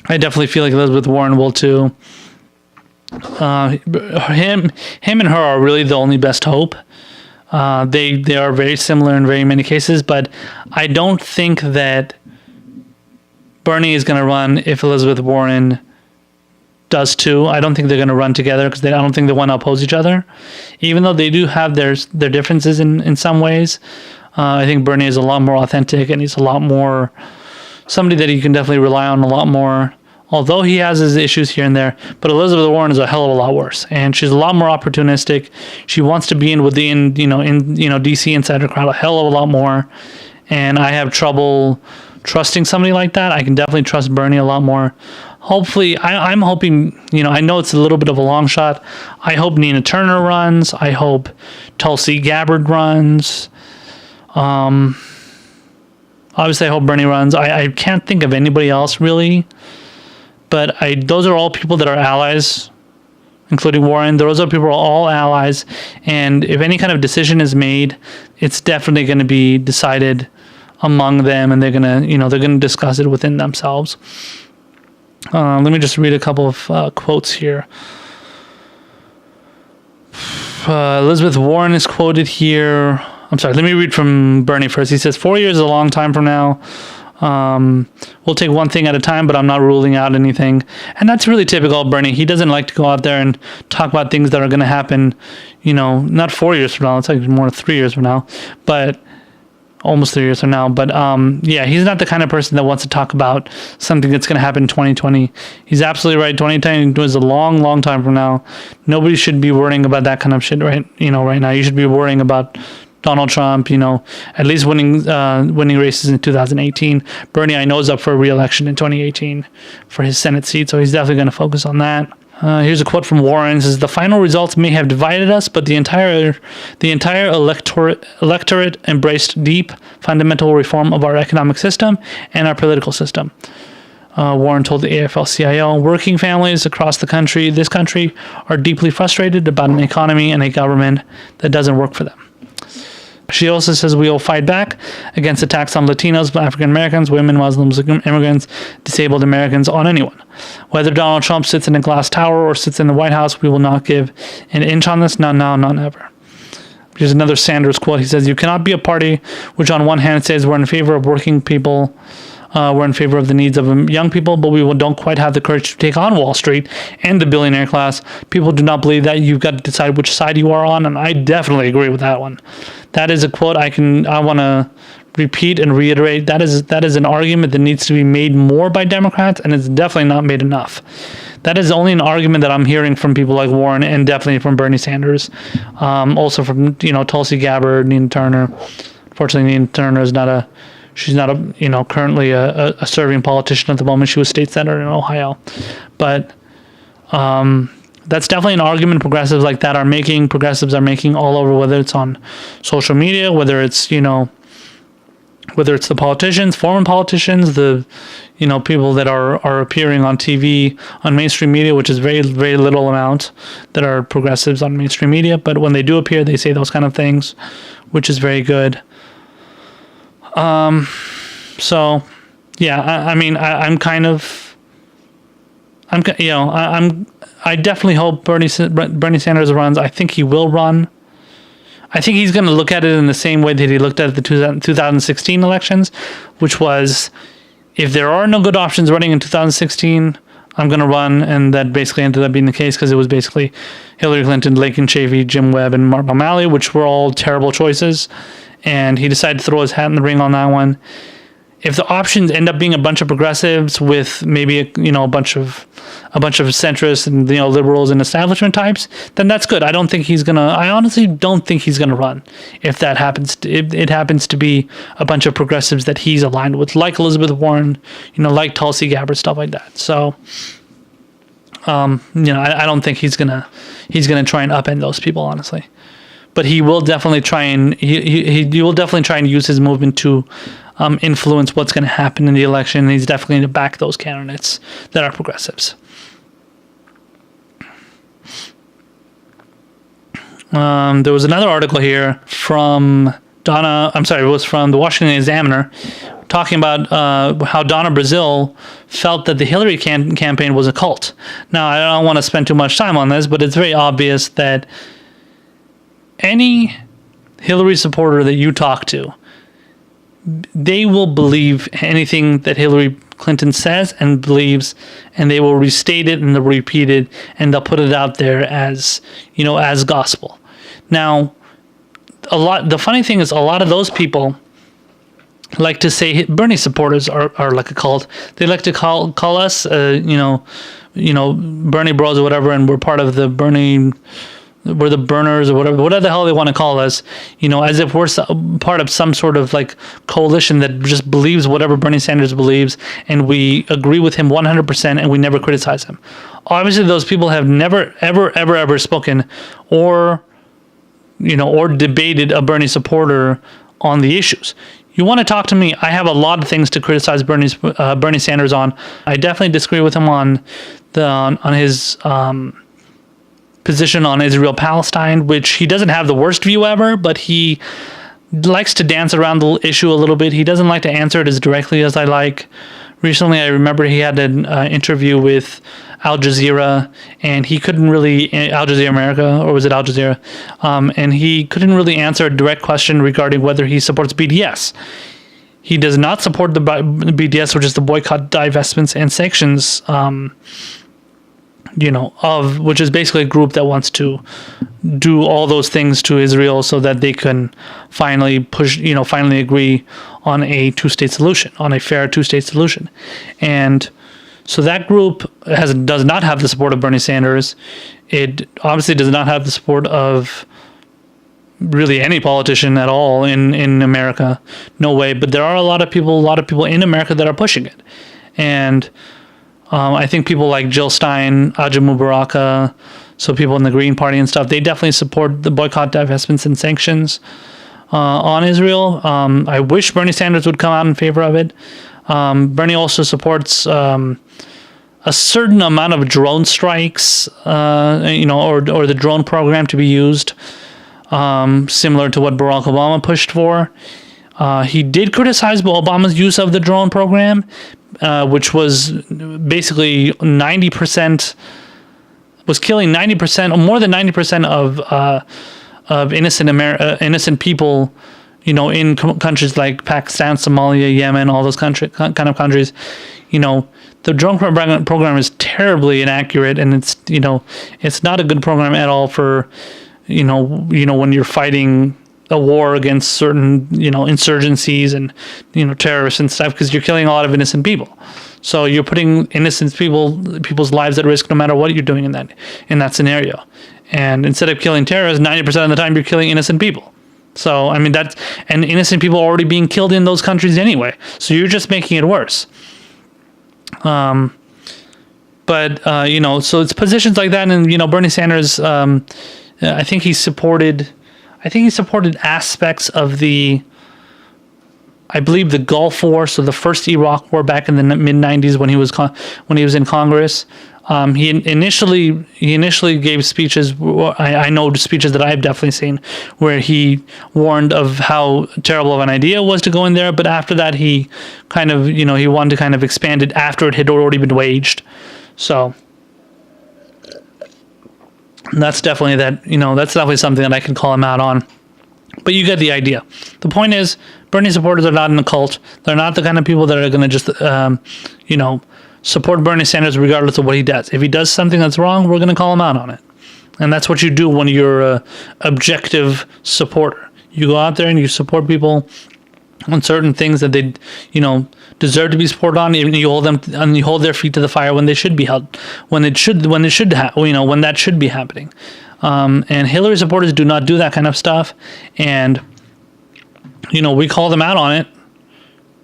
I definitely feel like Elizabeth Warren will too. Him and her are really the only best hope. They are very similar in very many cases, but I don't think that Bernie is going to run if Elizabeth Warren does too. I don't think they're going to run together because I don't think they want to oppose each other, even though they do have their differences in some ways. I think Bernie is a lot more authentic and he's a lot more somebody that you can definitely rely on a lot more. Although he has his issues here and there, but Elizabeth Warren is a hell of a lot worse, and she's a lot more opportunistic. She wants to be in DC insider crowd a hell of a lot more, and I have trouble trusting somebody like that. I can definitely trust Bernie a lot more. Hopefully, I'm hoping. I know it's a little bit of a long shot. I hope Nina Turner runs. I hope Tulsi Gabbard runs. Obviously, I hope Bernie runs. I can't think of anybody else really. But those are all people that are allies, including Warren. Those are people who are all allies. And if any kind of decision is made, it's definitely going to be decided among them, and they're going to discuss it within themselves. Let me just read a couple of quotes here. Elizabeth Warren is quoted here. I'm sorry, let me read from Bernie first. He says, 4 years is a long time from now. We'll take one thing at a time, but I'm not ruling out anything. And that's really typical of Bernie. He doesn't like to go out there and talk about things that are going to happen, not 4 years from now. It's like more 3 years from now, but almost 3 years from now. But he's not the kind of person that wants to talk about something that's going to happen in 2020. He's absolutely right. 2020 is a long, long time from now. Nobody should be worrying about that kind of shit right now. You should be worrying about Donald Trump, at least winning races in 2018. Bernie, I know, is up for re-election in 2018 for his Senate seat, so he's definitely going to focus on that. Here's a quote from Warren. It says, "The final results may have divided us, but the entire electorate embraced deep, fundamental reform of our economic system and our political system." Warren told the AFL-CIO, "Working families across this country, are deeply frustrated about an economy and a government that doesn't work for them." She also says we will fight back against attacks on Latinos, African Americans, women, Muslims, immigrants, disabled Americans, on anyone. Whether Donald Trump sits in a glass tower or sits in the White House, we will not give an inch on this, not now, not ever. Here's another Sanders quote. He says, "You cannot be a party which on one hand says we're in favor of working people, we're in favor of the needs of young people, but we don't quite have the courage to take on Wall Street and the billionaire class. People do not believe that. You've got to decide which side you are on," and I definitely agree with that one. That is a quote I want to repeat and reiterate. That is an argument that needs to be made more by Democrats, and it's definitely not made enough. That is only an argument that I'm hearing from people like Warren and definitely from Bernie Sanders, also from Tulsi Gabbard, Nina Turner. Unfortunately, Nina Turner is she's not currently a serving politician at the moment. She was state senator in Ohio, but that's definitely an argument progressives like that are making. Progressives are making all over, whether it's on social media, whether it's the politicians, former politicians, the people that are appearing on TV, on mainstream media, which is very, very little amount that are progressives on mainstream media. But when they do appear, they say those kind of things, which is very good. So yeah, I definitely hope Bernie Sanders runs. I think he will run. I think he's going to look at it in the same way that he looked at the 2016 elections, which was, if there are no good options running in 2016, I'm going to run, and that basically ended up being the case because it was basically Hillary Clinton, Laken Chafee, Jim Webb, and Mark O'Malley, which were all terrible choices, and he decided to throw his hat in the ring on that one. If the options end up being a bunch of progressives with maybe a bunch of centrists and liberals and establishment types, then that's good. I honestly don't think he's gonna run if that happens. If it happens to be a bunch of progressives that he's aligned with, like Elizabeth Warren, like Tulsi Gabbard, stuff like that. So, I don't think he's gonna try and upend those people, honestly. But he will definitely try and he will definitely try and use his movement to influence what's going to happen in the election. And he's definitely going to back those candidates that are progressives. There was another article here from it was from the Washington Examiner, talking about how Donna Brazile felt that the Hillary campaign was a cult. Now, I don't want to spend too much time on this, but it's very obvious that any Hillary supporter that you talk to, they will believe anything that Hillary Clinton says and believes, and they will restate it and they'll repeat it and they'll put it out there as gospel. Now, the funny thing is, a lot of those people like to say Bernie supporters are like a cult. They like to call us Bernie bros or whatever, and we're part of the Bernie. We're the burners or whatever the hell they want to call us, as if we're part of some sort of like coalition that just believes whatever Bernie Sanders believes, and we agree with him 100% and we never criticize him. Obviously, those people have never, ever spoken or debated a Bernie supporter on the issues. You want to talk to me? I have a lot of things to criticize Bernie Sanders on. I definitely disagree with him on his position on Israel-Palestine, which he doesn't have the worst view ever, but he likes to dance around the issue a little bit. He doesn't like to answer it as directly as I like. Recently, I remember he had an interview with Al Jazeera, and he couldn't really, Al Jazeera America, or was it Al Jazeera? And he couldn't really answer a direct question regarding whether he supports BDS. He does not support the BDS, which is the boycott, divestments, and sanctions which is basically a group that wants to do all those things to Israel so that they can finally agree on a two-state solution, on a fair two-state solution. And so that group does not have the support of Bernie Sanders. It obviously does not have the support of really any politician at all in America. No way. But there are a lot of people in America that are pushing it. And I think people like Jill Stein, Ajay Mubaraka, so people in the Green Party and stuff, they definitely support the boycott, divestments, and sanctions on Israel. I wish Bernie Sanders would come out in favor of it. Bernie also supports a certain amount of drone strikes, or the drone program to be used, similar to what Barack Obama pushed for. He did criticize Obama's use of the drone program, which was basically 90%, was killing 90% or more than 90% of innocent people, in countries like Pakistan, Somalia, Yemen, all those kind of countries. The drone program is terribly inaccurate, and it's not a good program at all for when you're fighting a war against certain insurgencies and terrorists and stuff, because you're killing a lot of innocent people. So you're putting innocent people's lives at risk no matter what you're doing in that scenario. And instead of killing terrorists, 90% of the time you're killing innocent people. So and innocent people are already being killed in those countries anyway. So you're just making it worse. So it's positions like that, and Bernie Sanders, I think he supported aspects of I believe the Gulf War, so the first Iraq War back in the mid '90s when he was in Congress. He initially gave speeches. I know speeches that I've definitely seen where he warned of how terrible of an idea it was to go in there. But after that, he kind of he wanted to kind of expand it after it had already been waged. So that's definitely that's definitely something that I can call him out on. But you get the idea. The point is, Bernie supporters are not in a cult. They're not the kind of people that are going to just support Bernie Sanders regardless of what he does. If he does something that's wrong, we're going to call him out on it. And that's what you do when you're a objective supporter. You go out there and you support people on certain things that they, deserve to be supported on, and you hold them and you hold their feet to the fire when they should be held, when that should be happening. And Hillary supporters do not do that kind of stuff, and we call them out on it,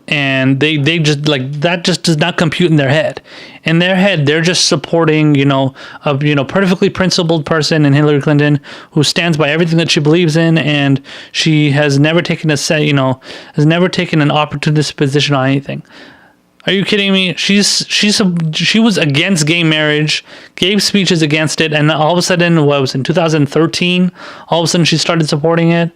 and they just that just does not compute in their head. In their head, they're just supporting a perfectly principled person in Hillary Clinton who stands by everything that she believes in, and she has never taken has never taken an opportunistic position on anything. Are you kidding me? She was against gay marriage, gave speeches against it, and all of a sudden, in 2013, all of a sudden she started supporting it.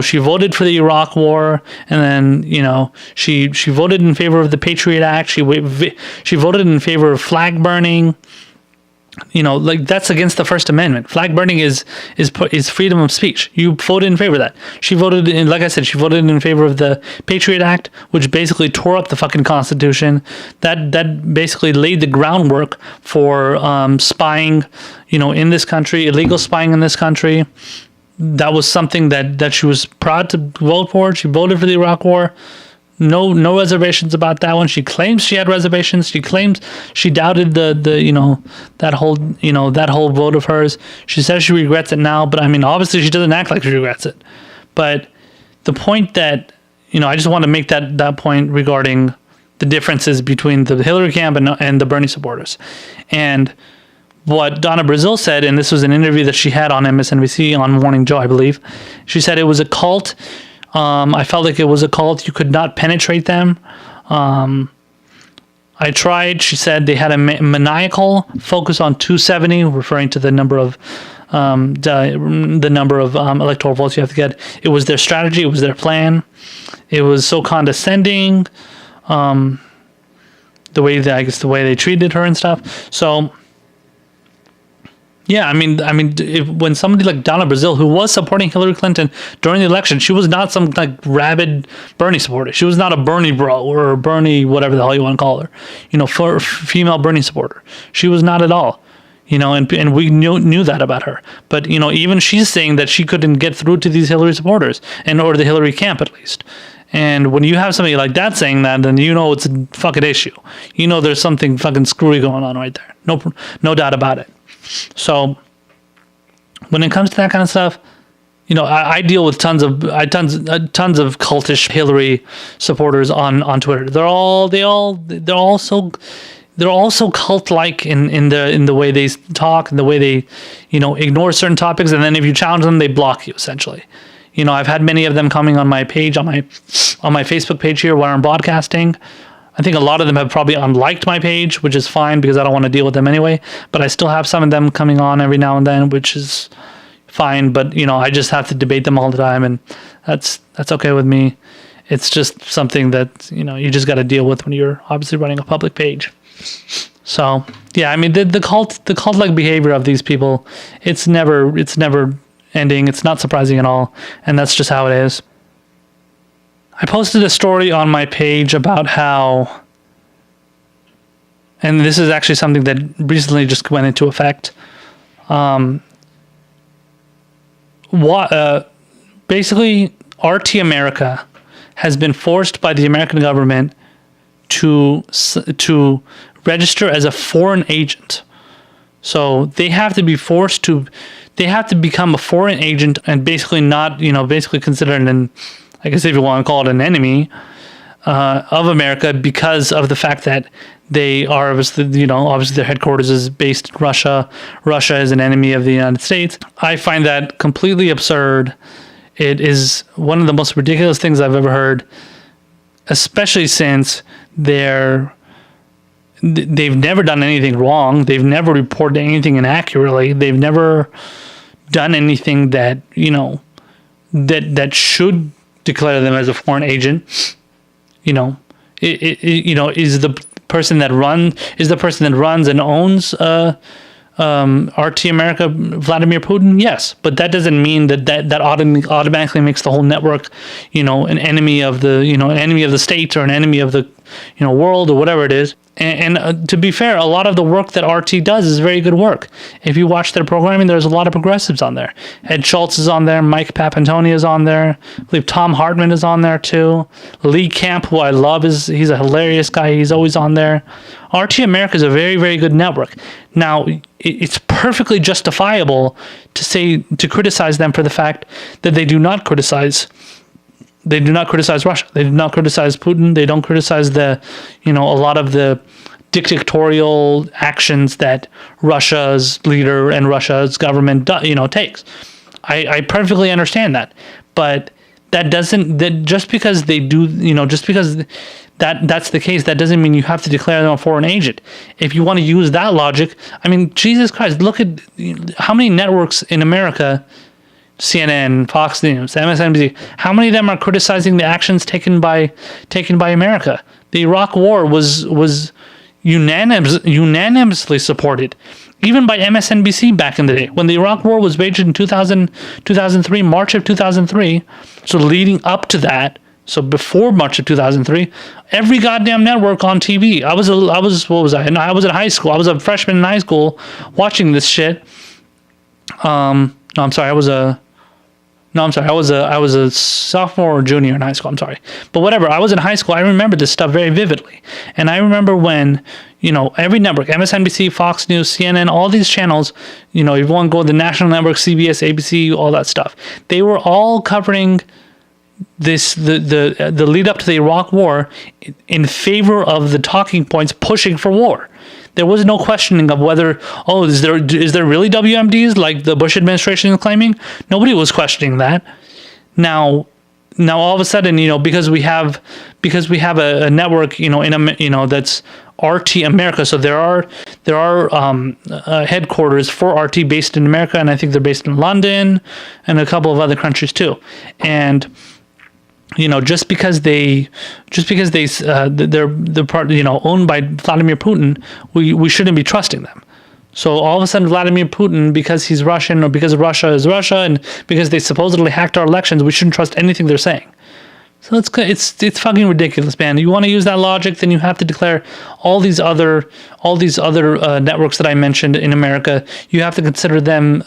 She voted for the Iraq War, and then, she voted in favor of the Patriot Act. She voted in favor of flag burning. That's against the First Amendment. Flag burning is freedom of speech. You voted in favor of that. She voted she voted in favor of the Patriot Act, which basically tore up the fucking Constitution. That basically laid the groundwork for spying, in this country, illegal spying in this country. That was something that she was proud to vote for. She voted for the Iraq War. No reservations about that one. She claims she had reservations. She claims she doubted that whole vote of hers. She says she regrets it now, but obviously she doesn't act like she regrets it. But the point that I just want to make that point regarding the differences between the Hillary camp and the Bernie supporters, and what Donna Brazile said, and this was an interview that she had on MSNBC on Morning Joe, I believe. She said it was a cult. I felt like it was a cult. You could not penetrate them. I tried. She said they had a maniacal focus on 270, referring to the number of electoral votes you have to get. It was their strategy. It was their plan. It was so condescending. The way they treated her and stuff. So. Yeah, when somebody like Donna Brazile, who was supporting Hillary Clinton during the election, she was not some rabid Bernie supporter. She was not a Bernie bro or a Bernie whatever the hell you want to call her, for female Bernie supporter. She was not at all, and we knew that about her. But even she's saying that she couldn't get through to these Hillary supporters or the Hillary camp at least. And when you have somebody like that saying that, then it's a fucking issue. There's something fucking screwy going on right there. No doubt about it. So when it comes to that kind of stuff, I deal with tons of cultish Hillary supporters on Twitter. They're all so cult-like in the way they talk and the way they ignore certain topics, and then if you challenge them, they block you essentially. I've had many of them coming on my page on my Facebook page here where I'm broadcasting. I think a lot of them have probably unliked my page, which is fine because I don't want to deal with them anyway. But I still have some of them coming on every now and then, which is fine. But I just have to debate them all the time, and that's okay with me. It's just something that you just got to deal with when you're obviously running a public page. So yeah, the cult-like behavior of these people, it's never ending. It's not surprising at all, and that's just how it is. I posted a story on my page about how, and this is actually something that recently just went into effect. Basically, RT America has been forced by the American government to register as a foreign agent. So they have to become a foreign agent and basically not, basically considered an, I guess if you want to call it an enemy of America, because of the fact that they are obviously their headquarters is based in Russia. Russia is an enemy of the United States. I find that completely absurd. It is one of the most ridiculous things I've ever heard, especially since they've never done anything wrong. They've never reported anything inaccurately. They've never done anything that that should declare them as a foreign agent. Is the person that runs and owns RT America Vladimir Putin? Yes, but that doesn't mean that automatically makes the whole network an enemy of the an enemy of the state or an enemy of the world or whatever it is. And to be fair, a lot of the work that RT does is very good work. If you watch their programming, there's a lot of progressives on there. Ed Schultz is on there. Mike Papantoni is on there. I believe Tom Hartman is on there too. Lee Camp, who I love, he's a hilarious guy. He's always on there. RT America is a very, very good network. Now, it's perfectly justifiable to criticize them for the fact that they do not criticize Russia. They do not criticize Putin. They don't criticize a lot of the dictatorial actions that Russia's leader and Russia's government, takes. I perfectly understand that, but just because they do, just because that's the case, that doesn't mean you have to declare them a foreign agent. If you want to use that logic, I mean, Jesus Christ, look at how many networks in America. CNN, Fox News, MSNBC. How many of them are criticizing the actions taken by America? The Iraq War was unanimously supported, even by MSNBC back in the day. When the Iraq War was waged in 2003, March of 2003, so leading up to that, so before March of 2003, every goddamn network on TV. I was what was I? No, I was in high school. I was a freshman in high school watching this shit. I was a sophomore or junior in high school. I'm sorry. But whatever. I was in high school. I remember this stuff very vividly. And I remember when, every network, MSNBC, Fox News, CNN, all these channels, if you want to go to the national network, CBS, ABC, all that stuff, they were all covering the lead up to the Iraq War in favor of the talking points pushing for war. There was no questioning of whether, is there really WMDs like the Bush administration is claiming? Nobody was questioning that. Now all of a sudden, because we have a network, that's RT America. So there are headquarters for RT based in America, and I think they're based in London and a couple of other countries too. And just because they're part, owned by Vladimir Putin, we shouldn't be trusting them. So all of a sudden, Vladimir Putin, because he's Russian or because Russia is Russia, and because they supposedly hacked our elections, we shouldn't trust anything they're saying. So it's fucking ridiculous, man. You want to use that logic, then you have to declare all these other networks that I mentioned in America. You have to consider them,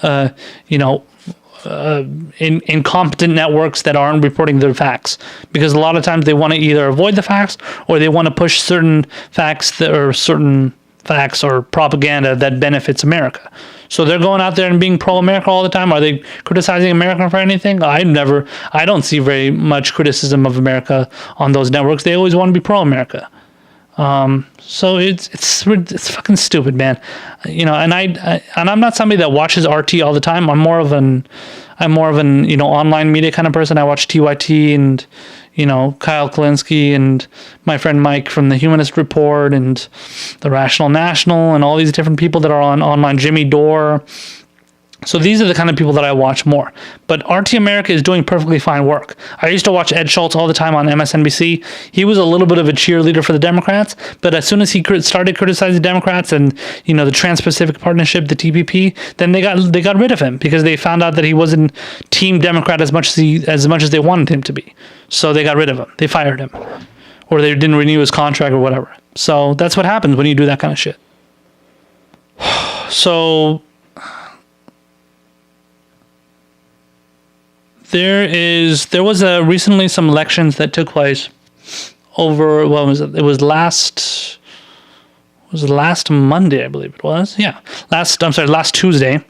incompetent networks that aren't reporting their facts, because a lot of times they want to either avoid the facts or they want to push certain facts or propaganda that benefits America. So they're going out there and being pro-America all the time. Are they criticizing America for anything? I don't see very much criticism of America on those networks. They always want to be pro-America. So it's fucking stupid, man. And I'm not somebody that watches RT all the time. I'm more of an online media kind of person. I watch TYT and Kyle Kalinske and my friend Mike from the Humanist Report and the Rational National and all these different people that are on online, Jimmy Dore. So these are the kind of people that I watch more. But RT America is doing perfectly fine work. I used to watch Ed Schultz all the time on MSNBC. He was a little bit of a cheerleader for the Democrats, but as soon as he started criticizing Democrats and the Trans-Pacific Partnership, the TPP, then they got rid of him because they found out that he wasn't Team Democrat as much as they wanted him to be. So they got rid of him. They fired him, or they didn't renew his contract or whatever. So that's what happens when you do that kind of shit. So there was recently some elections that took place over, what was it? It was last Monday, I believe it was. Yeah, last Tuesday,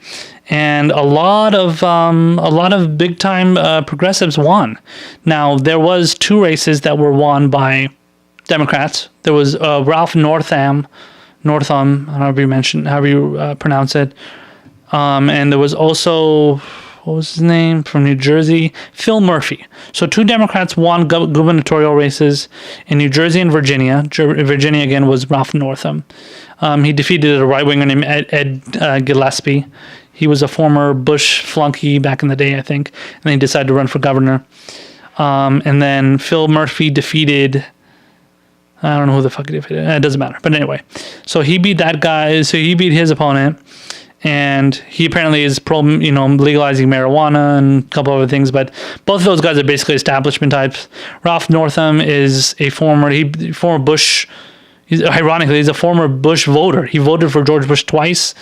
and a lot of big time progressives won. Now there was two races that were won by Democrats. There was Ralph Northam, however you pronounce it, and there was also, what was his name, from New Jersey? Phil Murphy. So two Democrats won gubernatorial races in New Jersey and Virginia. Virginia, again, was Ralph Northam. He defeated a right-winger named Ed Gillespie. He was a former Bush flunky back in the day, I think, and he decided to run for governor. And then Phil Murphy defeated, I don't know who the fuck he defeated. It doesn't matter. But anyway, so he beat that guy. So he beat his opponent. and he apparently is pro, legalizing marijuana and a couple other things. But both of those guys are basically establishment types. Ralph Northam is a former Bush. Ironically, he's a former Bush voter. He voted for George Bush twice,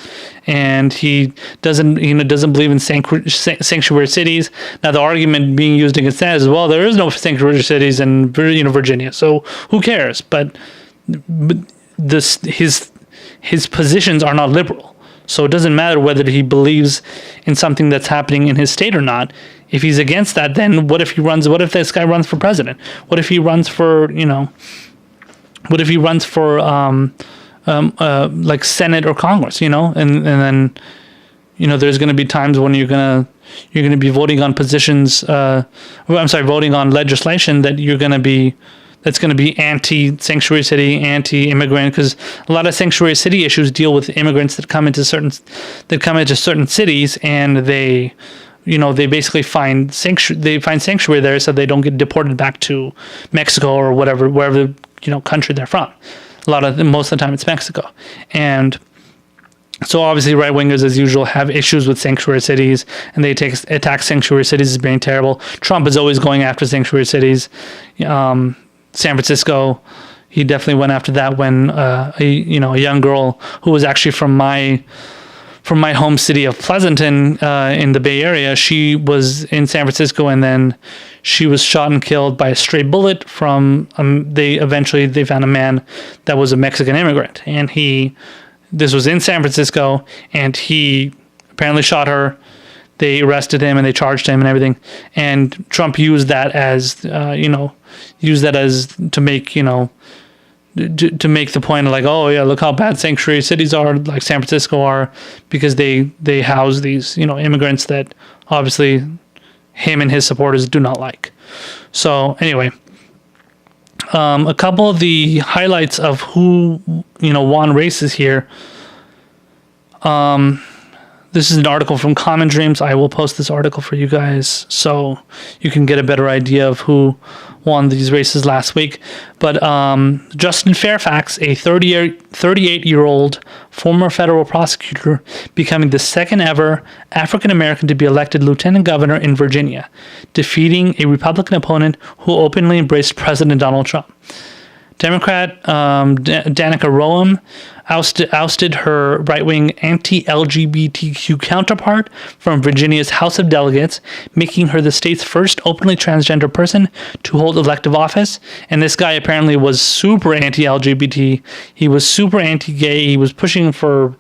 and he doesn't believe in sanctuary cities. Now, the argument being used against that is, well, there is no sanctuary cities in Virginia, so who cares? But his positions are not liberal, so it doesn't matter whether he believes in something that's happening in his state or not. If he's against that, then what if this guy runs for president? What if he runs for What if he runs for like Senate or Congress, and then there's going to be times when you're going to be voting on positions. Voting on legislation that's going to be anti-sanctuary city, anti-immigrant, because a lot of sanctuary city issues deal with immigrants that come into certain cities, and they basically find sanctuary there, so they don't get deported back to Mexico or wherever country they're from. Most of the time it's Mexico. And so obviously right wingers, as usual, have issues with sanctuary cities, and they attack sanctuary cities as being terrible. Trump is always going after sanctuary cities. San Francisco, he definitely went after that when a young girl who was actually from my home city of Pleasanton in the Bay Area, she was in San Francisco, and then she was shot and killed by a stray bullet from, they found a man that was a Mexican immigrant, and this was in San Francisco, and he apparently shot her. They arrested him and they charged him and everything, and Trump used that as to make, to make the point of like, oh yeah, look how bad sanctuary cities are, like San Francisco are, because they house these immigrants that obviously him and his supporters do not like. So anyway, a couple of the highlights of who won races here. This is an article from Common Dreams. I will post this article for you guys so you can get a better idea of who won these races last week. But Justin Fairfax, a 38-year-old former federal prosecutor, becoming the second ever African-American to be elected lieutenant governor in Virginia, defeating a Republican opponent who openly embraced President Donald Trump. Democrat Danica Roem ousted her right-wing anti-LGBTQ counterpart from Virginia's House of Delegates, making her the state's first openly transgender person to hold elective office. And this guy apparently was super anti-LGBT. He was super anti-gay. He was pushing for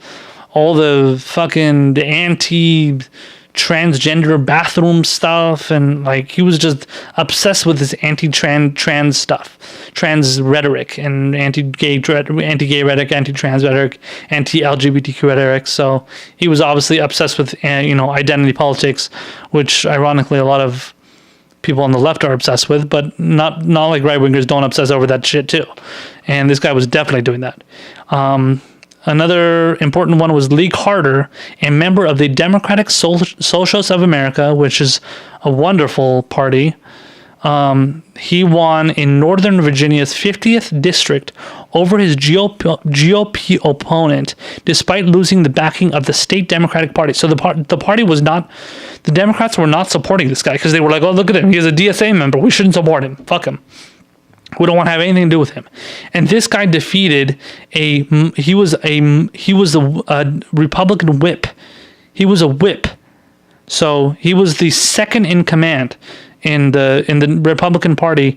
all the fucking anti-transgender bathroom stuff, and like he was just obsessed with this anti-trans stuff, trans rhetoric, and anti-gay rhetoric, anti-trans rhetoric, anti-LGBTQ rhetoric. So he was obviously obsessed with identity politics, which ironically a lot of people on the left are obsessed with, but not like right wingers don't obsess over that shit too. And this guy was definitely doing that. Another important one was Lee Carter, a member of the Democratic Socialists of America, which is a wonderful party. He won in Northern Virginia's 50th district over his GOP opponent, despite losing the backing of the state Democratic Party. So the party was not, the Democrats were not supporting this guy because they were like, oh, look at him, he's a DSA member, we shouldn't support him, fuck him. We don't want to have anything to do with him. And this guy defeated he was a Republican whip. He was a whip. So he was the second in command in the Republican Party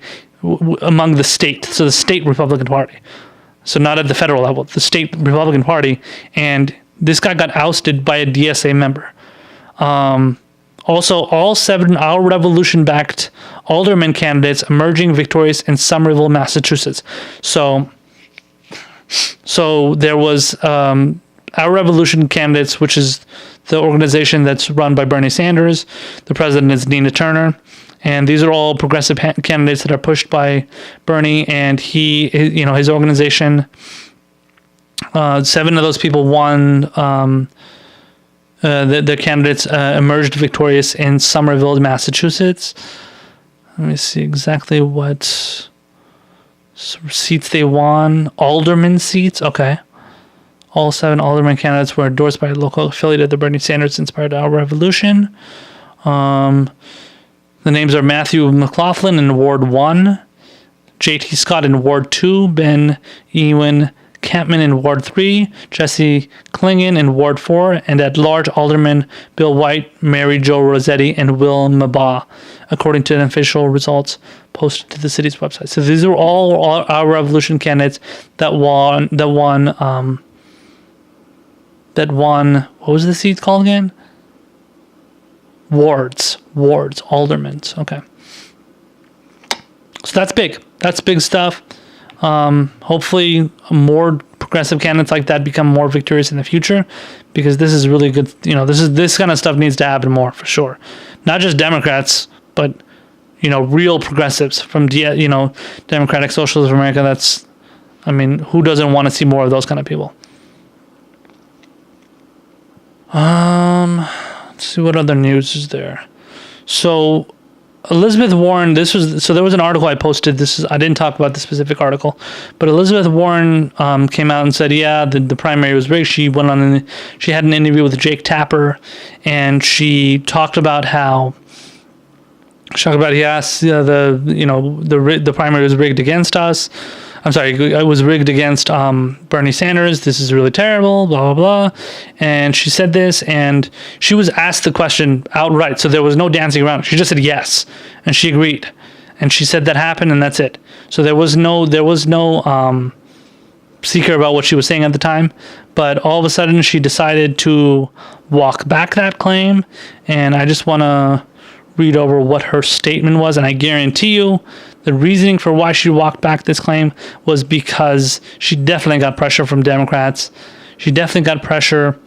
among the state. So the state Republican Party. So not at the federal level, the state Republican Party. And this guy got ousted by a DSA member. Also, all 7 Our Revolution-backed alderman candidates emerging victorious in Somerville, Massachusetts. So there was Our Revolution candidates, which is the organization that's run by Bernie Sanders. The president is Nina Turner. And these are all progressive candidates that are pushed by Bernie. And his organization, 7 of those people won. The candidates emerged victorious in Somerville, Massachusetts. Let me see exactly what seats they won. Alderman seats, okay. All 7 alderman candidates were endorsed by a local affiliate of the Bernie Sanders-inspired Our Revolution. The names are Matthew McLaughlin in Ward 1, J.T. Scott in Ward 2, Ben Ewan Campman in Ward 3, Jesse Klingon in Ward 4, and at-large Alderman Bill White, Mary Jo Rossetti, and Will Mabaugh, according to official results posted to the city's website. So these are all Our Revolution candidates that won. What was the seat called again? Wards, aldermans. Okay. So that's big. That's big stuff. Hopefully more progressive candidates like that become more victorious in the future, because this is really good. This kind of stuff needs to happen more, for sure. Not just Democrats, but real progressives from Democratic Socialists of America. Who doesn't want to see more of those kind of people? Let's see what other news is there. So Elizabeth Warren, there was an article I posted. I didn't talk about the specific article, but Elizabeth Warren came out and said, yeah, the primary was rigged. She went on and she had an interview with Jake Tapper, and she talked about how the primary was rigged against us. I'm sorry, it was rigged against Bernie Sanders. This is really terrible, blah, blah, blah. And she said this, and she was asked the question outright, so there was no dancing around. She just said yes, and she agreed. And she said that happened, and that's it. So there was no secret about what she was saying at the time. But all of a sudden, she decided to walk back that claim, and I just want to read over what her statement was, and I guarantee you the reasoning for why she walked back this claim was because she definitely got pressure from Democrats. She definitely got pressure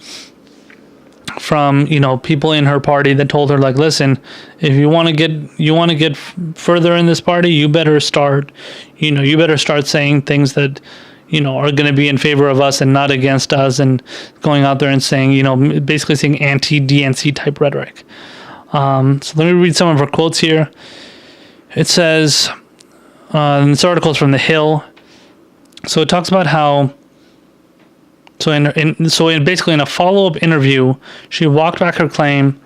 from people in her party that told her, like, listen, if you want to get further in this party, you better start saying things that are going to be in favor of us and not against us, and going out there and saying basically saying anti-DNC type rhetoric. So let me read some of her quotes here. It says, and this article is from The Hill. So it talks about how, basically in a follow-up interview, she walked back her claim,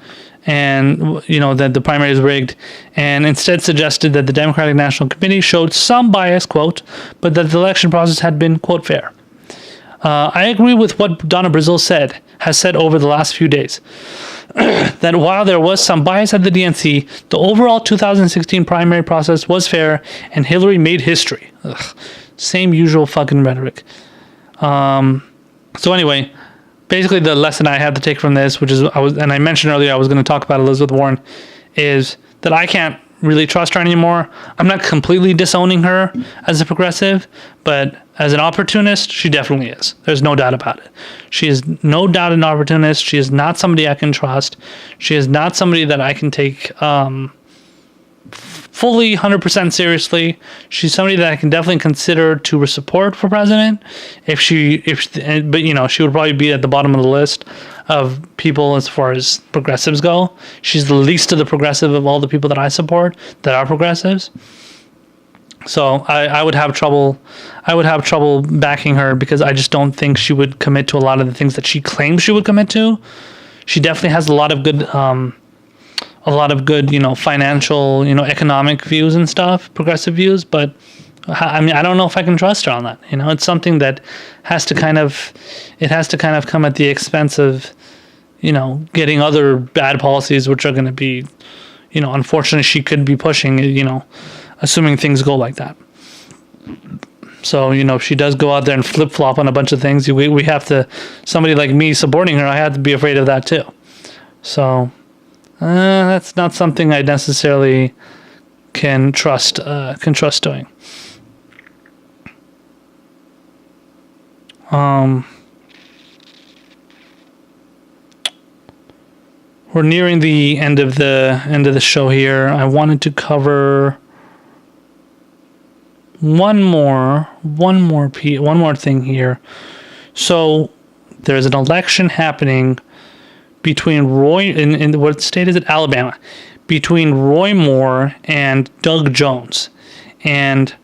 and that the primary is rigged, and instead suggested that the Democratic National Committee showed some bias, quote, but that the election process had been, quote, fair. I agree with what Donna Brazile has said over the last few days, that while there was some bias at the DNC, the overall 2016 primary process was fair, and Hillary made history. Ugh, same usual fucking rhetoric. So anyway, basically the lesson I had to take from this, and I mentioned earlier I was going to talk about Elizabeth Warren, is that I can't really trust her anymore. I'm not completely disowning her as a progressive, but as an opportunist, she definitely is. There's no doubt about it. She is no doubt an opportunist. She is not somebody I can trust. She is not somebody that I can take fully 100% seriously. She's somebody that I can definitely consider to support for president. But she would probably be at the bottom of the list of people as far as progressives go. She's the least of the progressive of all the people that I support that are progressives. So I would have trouble backing her, because I just don't think she would commit to a lot of the things that she claims she would commit to. She definitely has a lot of good financial, economic views and stuff, progressive views, but I don't know if I can trust her on that. It's something that has to kind of come at the expense of, getting other bad policies, which are going to be, unfortunately she could be pushing, assuming things go like that. So, if she does go out there and flip-flop on a bunch of things, we have to, somebody like me supporting her, I have to be afraid of that too. So, that's not something I necessarily can trust doing. We're nearing the end of the show here. I wanted to cover one more thing here. So there's an election happening between in what state is it? Alabama. Between Roy Moore and Doug Jones. And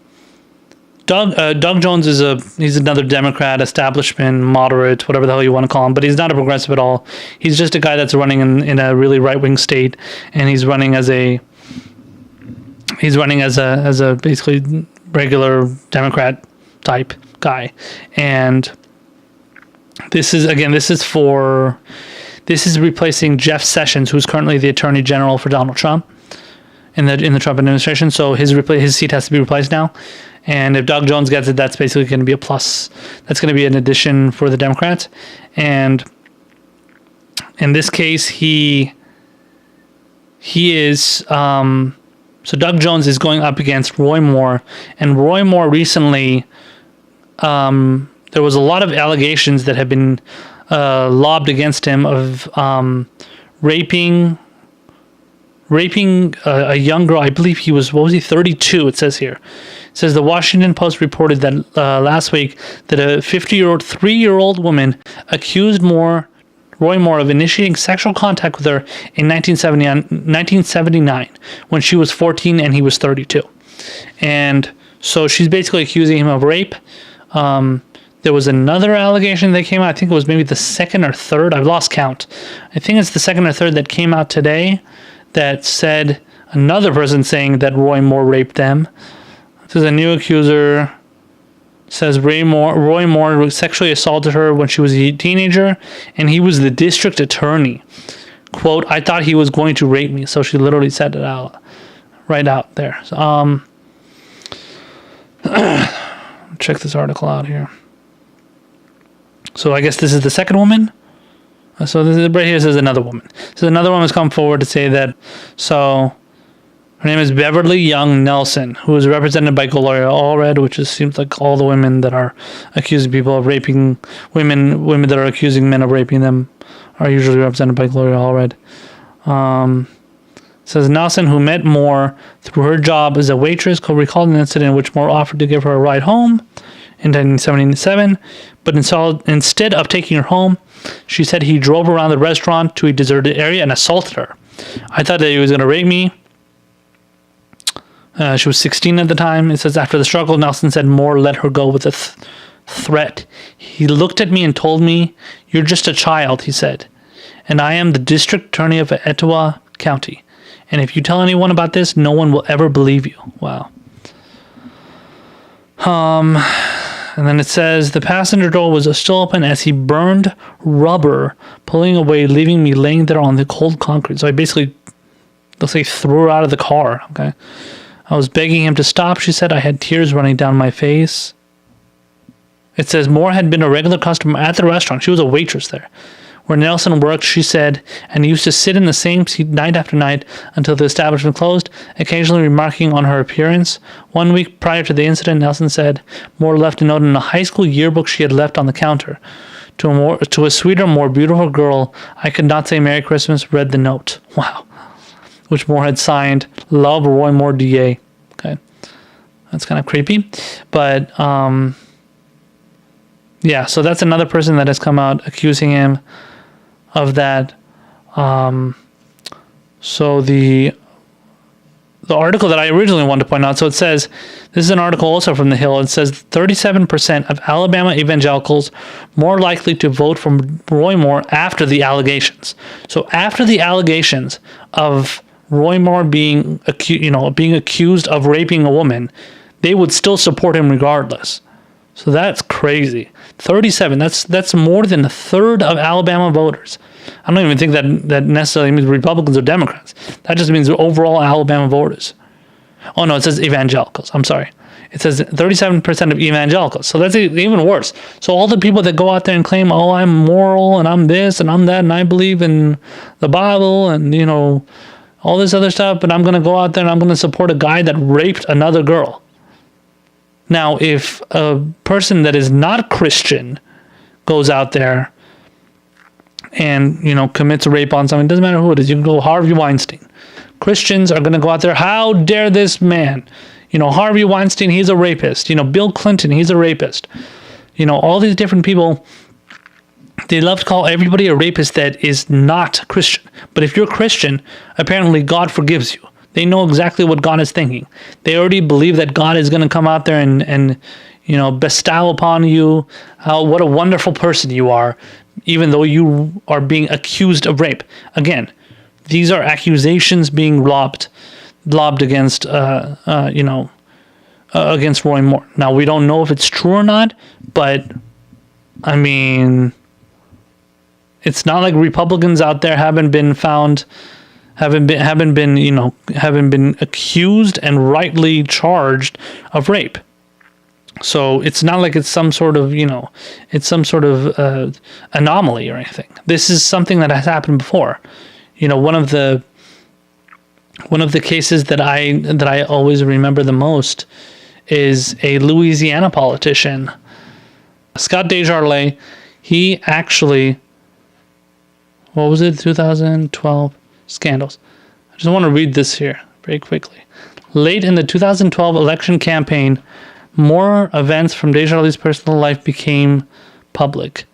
Doug Jones he's another Democrat, establishment, moderate, whatever the hell you want to call him, but he's not a progressive at all. He's just a guy that's running in a really right wing state, and he's running as a basically regular Democrat type guy. And this is replacing Jeff Sessions, who's currently the Attorney General for Donald Trump in the Trump administration. So his seat has to be replaced now. And if Doug Jones gets it, that's basically going to be a plus. That's going to be an addition for the Democrats. And in this case, he is so Doug Jones is going up against Roy Moore, and Roy Moore recently there was a lot of allegations that have been lobbed against him of raping a young girl. I believe he was 32, it says here. It says the Washington Post reported that last week that a 3-year-old woman accused Roy Moore of initiating sexual contact with her in 1979 when she was 14 and he was 32. And so she's basically accusing him of rape. There was another allegation that came out. I think it was maybe the second or third. I've lost count. I think it's the second or third that came out today that said another person saying that Roy Moore raped them. This is a new accuser. Says Roy Moore sexually assaulted her when she was a teenager, and he was the district attorney. Quote, I thought he was going to rape me. So she literally said it right out there. So, check this article out here. So I guess this is the second woman. So this is right here. Says another woman. So another woman has come forward to say that. So her name is Beverly Young Nelson, who is represented by Gloria Allred, which seems like all the women that are accusing people of raping women that are accusing men of raping them are usually represented by Gloria Allred. Says Nelson, who met Moore through her job as a waitress, recalled an incident in which Moore offered to give her a ride home in 1977, but instead of taking her home, she said he drove around the restaurant to a deserted area and assaulted her. I thought that he was going to rape me. She was 16 at the time. It says, after the struggle, Nelson said Moore let her go with a threat. He looked at me and told me, you're just a child, he said, and I am the district attorney of Etowah County. And if you tell anyone about this, no one will ever believe you. Wow. And then it says, the passenger door was still open as he burned rubber, pulling away, leaving me laying there on the cold concrete. So I basically, let's say, threw her out of the car, okay? I was begging him to stop, she said. I had tears running down my face. It says Moore had been a regular customer at the restaurant. She was a waitress there. Where Nelson worked, she said, and used to sit in the same seat night after night until the establishment closed, occasionally remarking on her appearance. 1 week prior to the incident, Nelson said Moore left a note in a high school yearbook she had left on the counter. To a sweeter, more beautiful girl, I could not say Merry Christmas, read the note. Wow. Which Moore had signed, Love, Roy Moore, DA. Okay. That's kind of creepy. But, yeah, so that's another person that has come out accusing him of that. So the article that I originally wanted to point out, so it says, this is an article also from The Hill, it says 37% of Alabama evangelicals more likely to vote for Roy Moore after the allegations. So after the allegations of Roy Moore being accused of raping a woman, they would still support him regardless. So that's crazy. 37. That's more than a third of Alabama voters. I don't even think that necessarily means Republicans or Democrats. That just means overall Alabama voters. Oh no, it says evangelicals. I'm sorry. It says 37% of evangelicals. So that's even worse. So all the people that go out there and claim, oh, I'm moral and I'm this and I'm that and I believe in the Bible and all this other stuff, but I'm going to go out there and I'm going to support a guy that raped another girl. Now, if a person that is not Christian goes out there and, commits a rape on someone, it doesn't matter who it is. You can go Harvey Weinstein. Christians are going to go out there, how dare this man? Harvey Weinstein, he's a rapist. Bill Clinton, he's a rapist. All these different people, they love to call everybody a rapist that is not Christian. But if you're Christian, apparently God forgives you. They know exactly what God is thinking. They already believe that God is going to come out there and bestow upon you what a wonderful person you are, even though you are being accused of rape. Again, these are accusations being lobbed against against Roy Moore. Now, we don't know if it's true or not, but I mean, it's not like Republicans out there haven't been accused and rightly charged of rape. So it's not like it's some sort of anomaly or anything. This is something that has happened before. One of the cases that I always remember the most is a Louisiana politician, Scott Desjardins. He actually, what was it, 2012 scandals. I just want to read this here very quickly. Late in the 2012 election campaign, more events from Desjardins' personal life became public.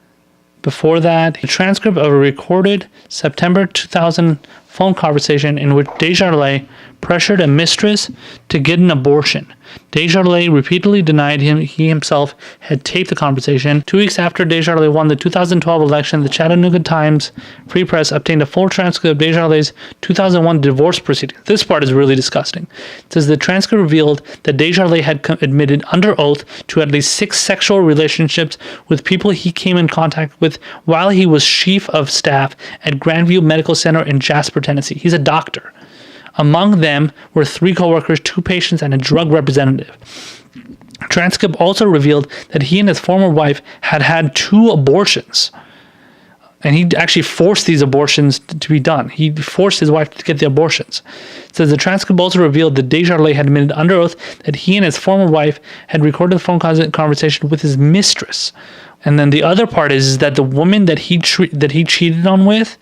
Before that, a transcript of a recorded September 2000 phone conversation in which Desjardins pressured a mistress to get an abortion. Desjardins repeatedly denied he himself had taped the conversation. 2 weeks after Desjardins won the 2012 election, the Chattanooga Times Free Press obtained a full transcript of Desjardins' 2001 divorce proceedings. This part is really disgusting. It says the transcript revealed that Desjardins had admitted under oath to at least 6 sexual relationships with people he came in contact with while he was chief of staff at Grandview Medical Center in Jasper, Tennessee. He's a doctor. Among them were 3 coworkers, 2 patients, and a drug representative. Transcript also revealed that he and his former wife had 2 abortions. And he actually forced these abortions to be done. He forced his wife to get the abortions. It says the transcript also revealed that Desjardins had admitted under oath that he and his former wife had recorded the phone conversation with his mistress. And then the other part is that the woman that he cheated on with,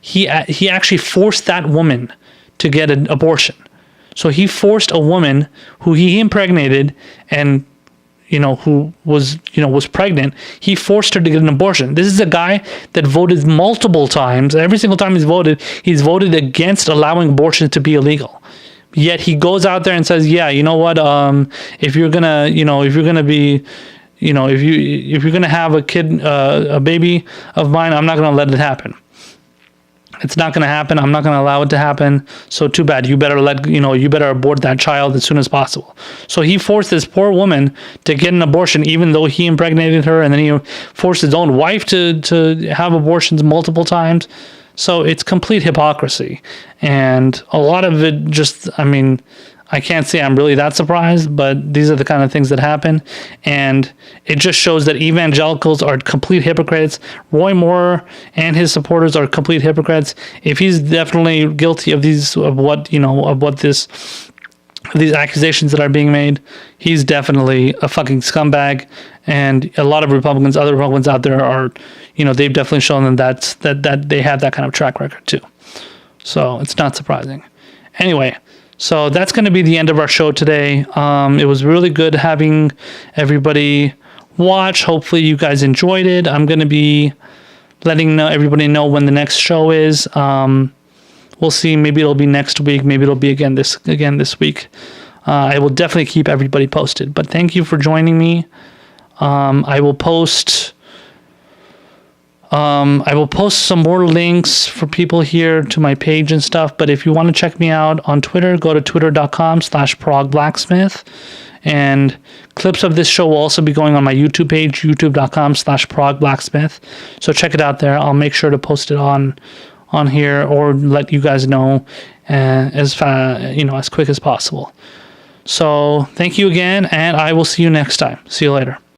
he actually forced that woman to get an abortion. So he forced a woman who he impregnated and who was pregnant, he forced her to get an abortion. This is a guy that voted multiple times. Every single time he's voted against allowing abortion to be illegal. Yet he goes out there and says, yeah, you know what, if you're gonna have a kid, a baby of mine, I'm not gonna let it happen. It's not going to happen. I'm not going to allow it to happen. So too bad. You better abort that child as soon as possible. So he forced this poor woman to get an abortion, even though he impregnated her, and then he forced his own wife to have abortions multiple times. So it's complete hypocrisy. And a lot of it just, I can't say I'm really that surprised, but these are the kind of things that happen. And it just shows that evangelicals are complete hypocrites. Roy Moore and his supporters are complete hypocrites. If he's definitely guilty of these accusations that are being made, he's definitely a fucking scumbag. And a lot of other Republicans out there are, they've definitely shown them that they have that kind of track record too. So it's not surprising. Anyway, so that's going to be the end of our show today. It was really good having everybody watch. Hopefully you guys enjoyed it. I'm going to be letting everybody know when the next show is. We'll see. Maybe it'll be next week. Maybe it'll be again this week. I will definitely keep everybody posted. But thank you for joining me. I will post some more links for people here to my page and stuff. But if you want to check me out on Twitter, go to twitter.com/ProgBlacksmith. And clips of this show will also be going on my YouTube page, youtube.com/ProgBlacksmith. So check it out there. I'll make sure to post it on here or let you guys know as quick as possible. So thank you again, and I will see you next time. See you later.